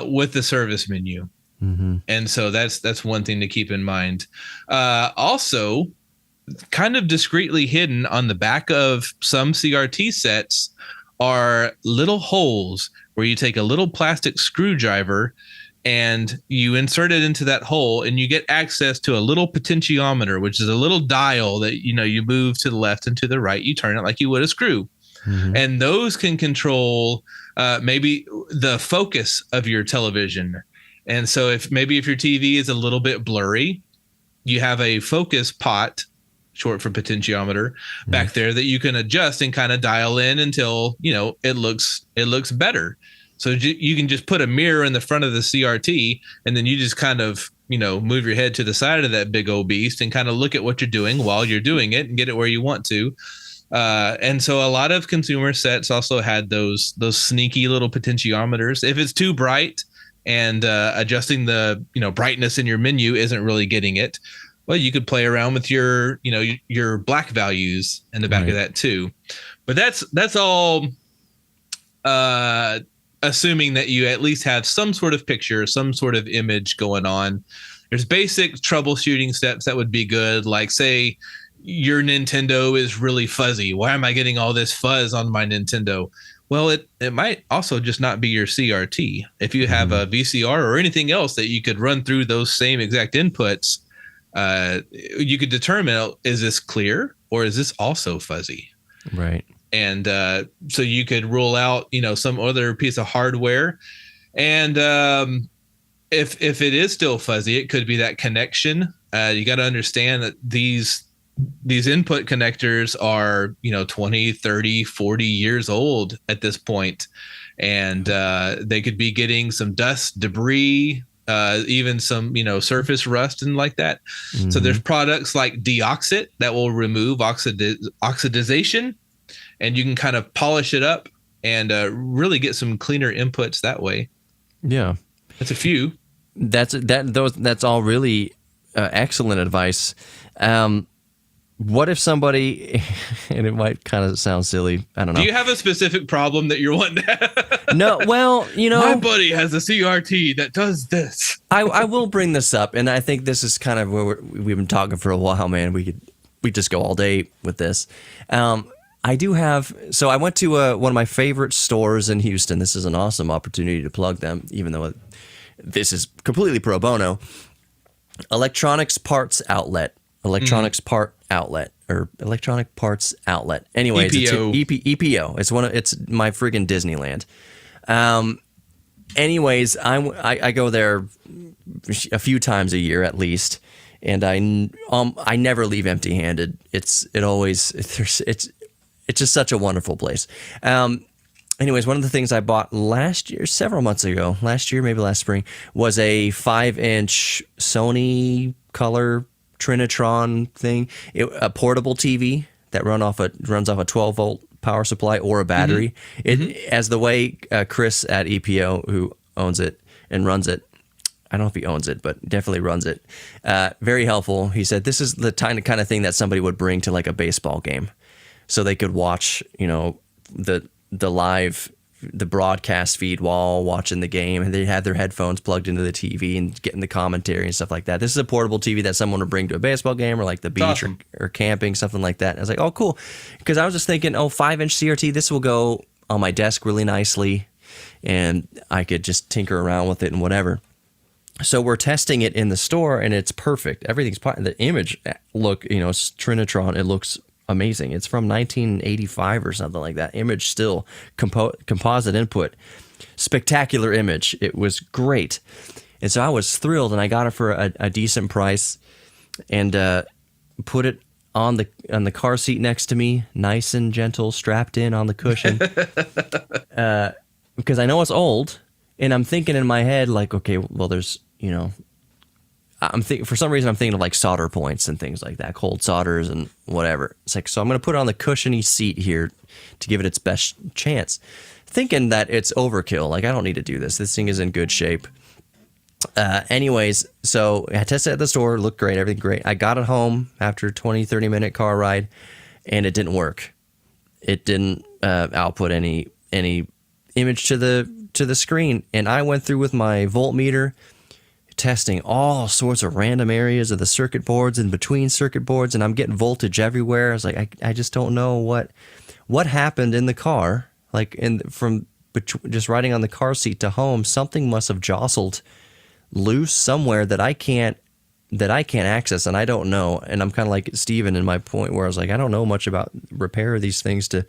with the service menu. Mm-hmm. And so that's one thing to keep in mind. Also, kind of discreetly hidden on the back of some CRT sets are little holes where you take a little plastic screwdriver and you insert it into that hole, and you get access to a little potentiometer, which is a little dial that you move to the left and to the right. You turn it like you would a screw. Mm-hmm. And those can control maybe the focus of your television. And so if your TV is a little bit blurry, you have a focus pot short for potentiometer, back there that you can adjust and kind of dial in until, it looks better. So you can just put a mirror in the front of the CRT, and then you just kind of, move your head to the side of that big old beast and kind of look at what you're doing while you're doing it and get it where you want to. And so a lot of consumer sets also had those sneaky little potentiometers. If it's too bright and adjusting the brightness in your menu isn't really getting it, well, you could play around with your black values in the back of that too. But that's all assuming that you at least have some sort of picture, some sort of image going on. There's basic troubleshooting steps that would be good. Like, say your Nintendo is really fuzzy. Why am I getting all this fuzz on my Nintendo? Well, it might also just not be your CRT. If you have a VCR or anything else that you could run through those same exact inputs, you could determine, is this clear or is this also fuzzy? Right. And so you could rule out, some other piece of hardware. And if it is still fuzzy, it could be that connection. You got to understand that these input connectors are, 20, 30, 40 years old at this point. And they could be getting some dust, debris, even some, surface rust and like that. Mm-hmm. So there's products like Deoxit that will remove oxidization, and you can kind of polish it up and really get some cleaner inputs that way. Yeah. That's a few. That's all really excellent advice. What if somebody, and it might kind of sound silly, I don't know. Do you have a specific problem that you're wanting to have? No, well, my buddy has a CRT that does this. I will bring this up, and I think this is kind of where we've been talking for a while, man. We just go all day with this. I do have, so I went to one of my favorite stores in Houston. This is an awesome opportunity to plug them, even though this is completely pro bono. Electronic Parts Outlet. Anyways, EPO. EPO. It's my friggin' Disneyland. Anyways, I go there a few times a year at least, and I never leave empty-handed. It's just such a wonderful place. Anyways, one of the things I bought several months ago, maybe last spring, was a 5-inch Sony color Trinitron thing, a portable TV that runs off a 12-volt power supply or a battery. As the way Chris at EPO, who owns it and runs it, I don't know if he owns it, but definitely runs it. Very helpful. He said this is the kind of thing that somebody would bring to like a baseball game, so they could watch, the broadcast feed while watching the game, and they had their headphones plugged into the TV and getting the commentary and stuff like that. This is a portable TV that someone would bring to a baseball game or like the beach awesome. or camping, something like that. And I was like, oh, cool. Because I was just thinking, 5-inch CRT, this will go on my desk really nicely, and I could just tinker around with it and whatever. So we're testing it in the store, and it's perfect. Everything's the image look, it's Trinitron. It looks amazing. It's from 1985 or something like that. Image still, composite input, spectacular image. It was great, and so I was thrilled, and I got it for a decent price, and put it on the car seat next to me, nice and gentle, strapped in on the cushion, because I know it's old, and I'm thinking in my head like, okay, well, there's for some reason I'm thinking of like solder points and things like that, cold solders and whatever. It's like, so I'm going to put it on the cushiony seat here to give it its best chance, thinking that it's overkill. Like, I don't need to do this. This thing is in good shape. Anyways, so I tested it at the store, looked great, everything great. I got it home after a 20-30 minute car ride, and it didn't work. It didn't output any image to the screen, and I went through with my voltmeter, testing all sorts of random areas of the circuit boards and between circuit boards, and I'm getting voltage everywhere. I was like, I just don't know what happened in the car. Like, from just riding on the car seat to home, something must have jostled loose somewhere that I can't access, and I don't know. And I'm kind of like Steven in my point where I was like, I don't know much about repair of these things to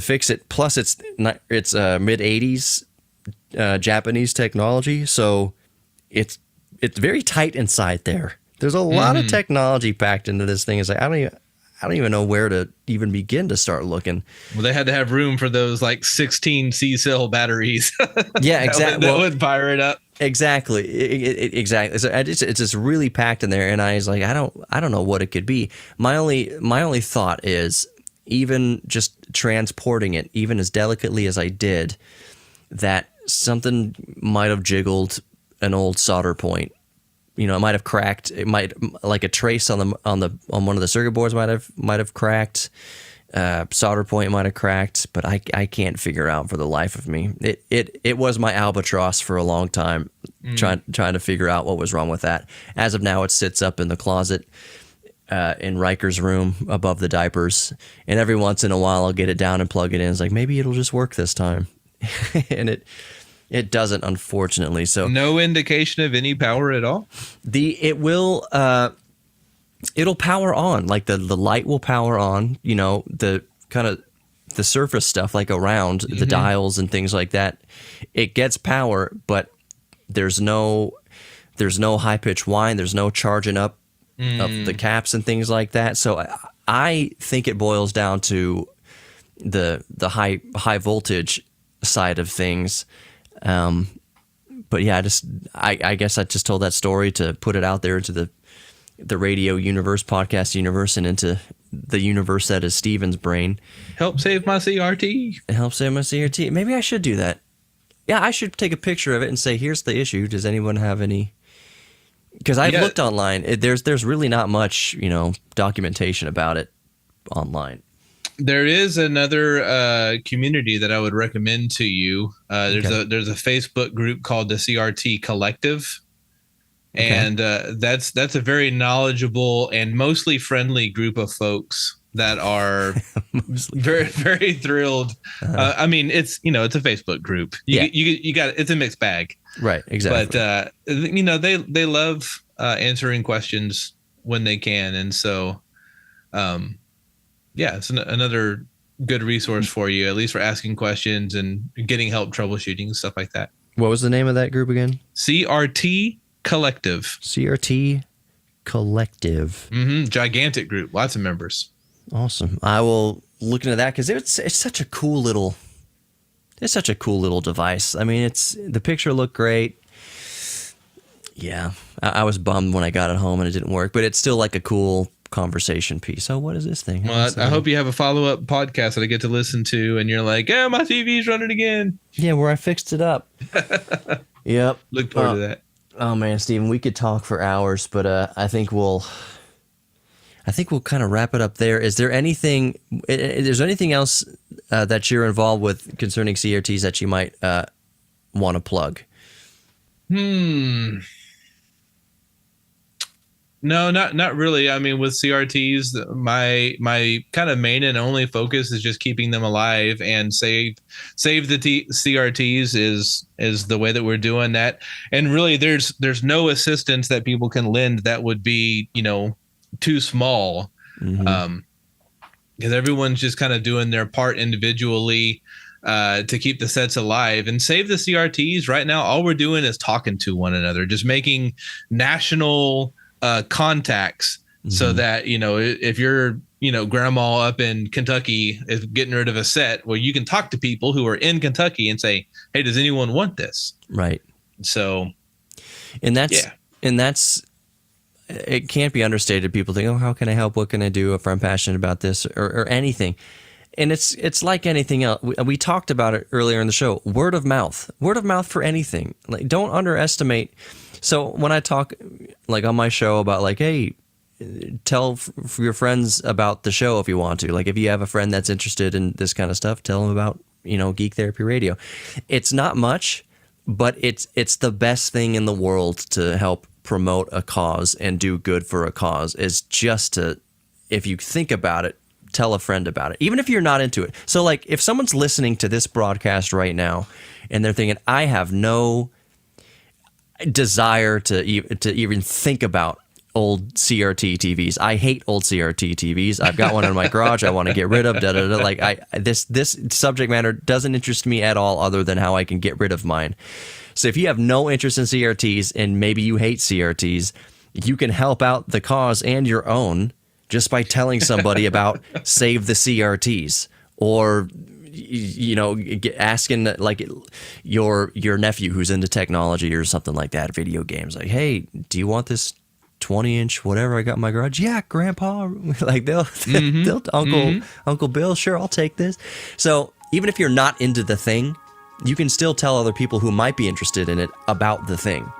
fix it. Plus, it's mid '80s Japanese technology, so it's very tight inside there There's a lot of technology packed into this thing. It's like I don't even know where to even begin to start looking. Well, they had to have room for those like 16 C-cell batteries. Yeah, exactly. that would fire it up. Exactly. Exactly. So it's just really packed in there, and I was like, I don't know what it could be. My only thought is, even just transporting it, even as delicately as I did, that something might have jiggled an old solder point. You know, it might have cracked. It might, like a trace on one of the circuit boards might have cracked. Solder point might have cracked, but I can't figure out for the life of me. It was my albatross for a long time, trying to figure out what was wrong with that. As of now, it sits up in the closet in Riker's room above the diapers, and every once in a while I'll get it down and plug it in. It's like, maybe it'll just work this time, and it doesn't, unfortunately. So no indication of any power at all. It'll power on, like the light will power on, you know, the kind of the surface stuff, like around the dials and things like that. It gets power, but there's no high pitched whine. There's no charging up of the caps and things like that. So I think it boils down to the high voltage side of things. But yeah, I guess I just told that story to put it out there into the radio universe, podcast universe, and into the universe that is Steven's brain. Help save my CRT. Help save my CRT. Maybe I should do that. Yeah, I should take a picture of it and say, here's the issue. Does anyone have any? Because I've looked online. There's really not much, you know, documentation about it online. There is another community that I would recommend to you. There's a Facebook group called the CRT Collective, and that's a very knowledgeable and mostly friendly group of folks that are very, very thrilled. I mean, it's a Facebook group. You got it's a mixed bag, right? Exactly. But they love answering questions when they can, and so. Yeah, it's another good resource for you, at least for asking questions and getting help troubleshooting and stuff like that. What was the name of that group again? CRT Collective. CRT Collective. Gigantic group, lots of members. Awesome. I will look into that because it's such a cool little device. I mean, the picture looked great. Yeah, I was bummed when I got it home and it didn't work, but it's still like a cool conversation piece. So what is this thing? Well, I hope you have a follow-up podcast that I get to listen to and you're like, yeah, my TV's running again. Yeah, where I fixed it up. Yep. Look forward to that. Oh man, Steven, we could talk for hours, but I think we'll kind of wrap it up there. Is there anything else that you're involved with concerning CRTs that you might want to plug? No, not really. I mean, with CRTs, my kind of main and only focus is just keeping them alive, and save the CRTs is the way that we're doing that. And really, there's no assistance that people can lend that would be, too small, because everyone's just kind of doing their part individually to keep the sets alive. And save the CRTs right now, all we're doing is talking to one another, just making national contacts, so that if your grandma up in Kentucky is getting rid of a set, well, you can talk to people who are in Kentucky and say, hey, does anyone want this? Right. So that's it can't be understated. People think, oh, how can I help? What can I do if I'm passionate about this or anything? And it's like anything else. We talked about it earlier in the show. Word of mouth for anything. Like, don't underestimate. So when I talk, like on my show, about like, hey, tell your friends about the show if you want to. Like, if you have a friend that's interested in this kind of stuff, tell them about Geek Therapy Radio. It's not much, but it's the best thing in the world to help promote a cause and do good for a cause. Is just to, if you think about it, tell a friend about it, even if you're not into it. So like, if someone's listening to this broadcast right now and they're thinking, I have no desire to even think about old CRT TVs. I hate old CRT TVs. I've got one in my garage. I want to get rid of. Like, this subject matter doesn't interest me at all, other than how I can get rid of mine. So if you have no interest in CRTs and maybe you hate CRTs, you can help out the cause and your own just by telling somebody about Save the CRTs, or asking like your nephew who's into technology or something like that, video games, like, hey, do you want this 20-inch whatever I got in my garage? Yeah, Grandpa. Like they'll Uncle Bill, sure, I'll take this. So even if you're not into the thing, you can still tell other people who might be interested in it about the thing.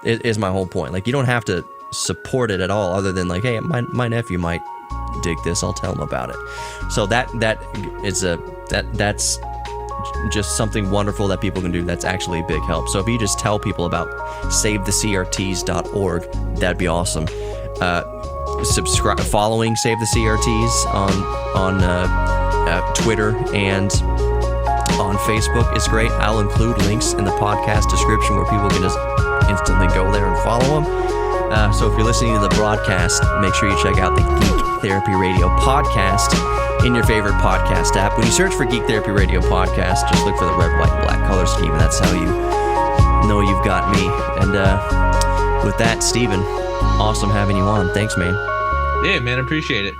Is my whole point. Like, you don't have to support it at all, other than like, hey, my nephew might dig this, I'll tell him about it. So that's just something wonderful that people can do. That's actually a big help. So if you just tell people about SaveTheCRTs.org, that'd be awesome. Following Save the CRTs on Twitter and on Facebook is great. I'll include links in the podcast description where people can just instantly go there and follow them. So if you're listening to the broadcast, make sure you check out the Geek Therapy Radio podcast in your favorite podcast app. When you search for Geek Therapy Radio podcast, just look for the red, white, and black color scheme, and that's how you know you've got me. And with that, Steven, awesome having you on. Thanks, man. Yeah, man, appreciate it.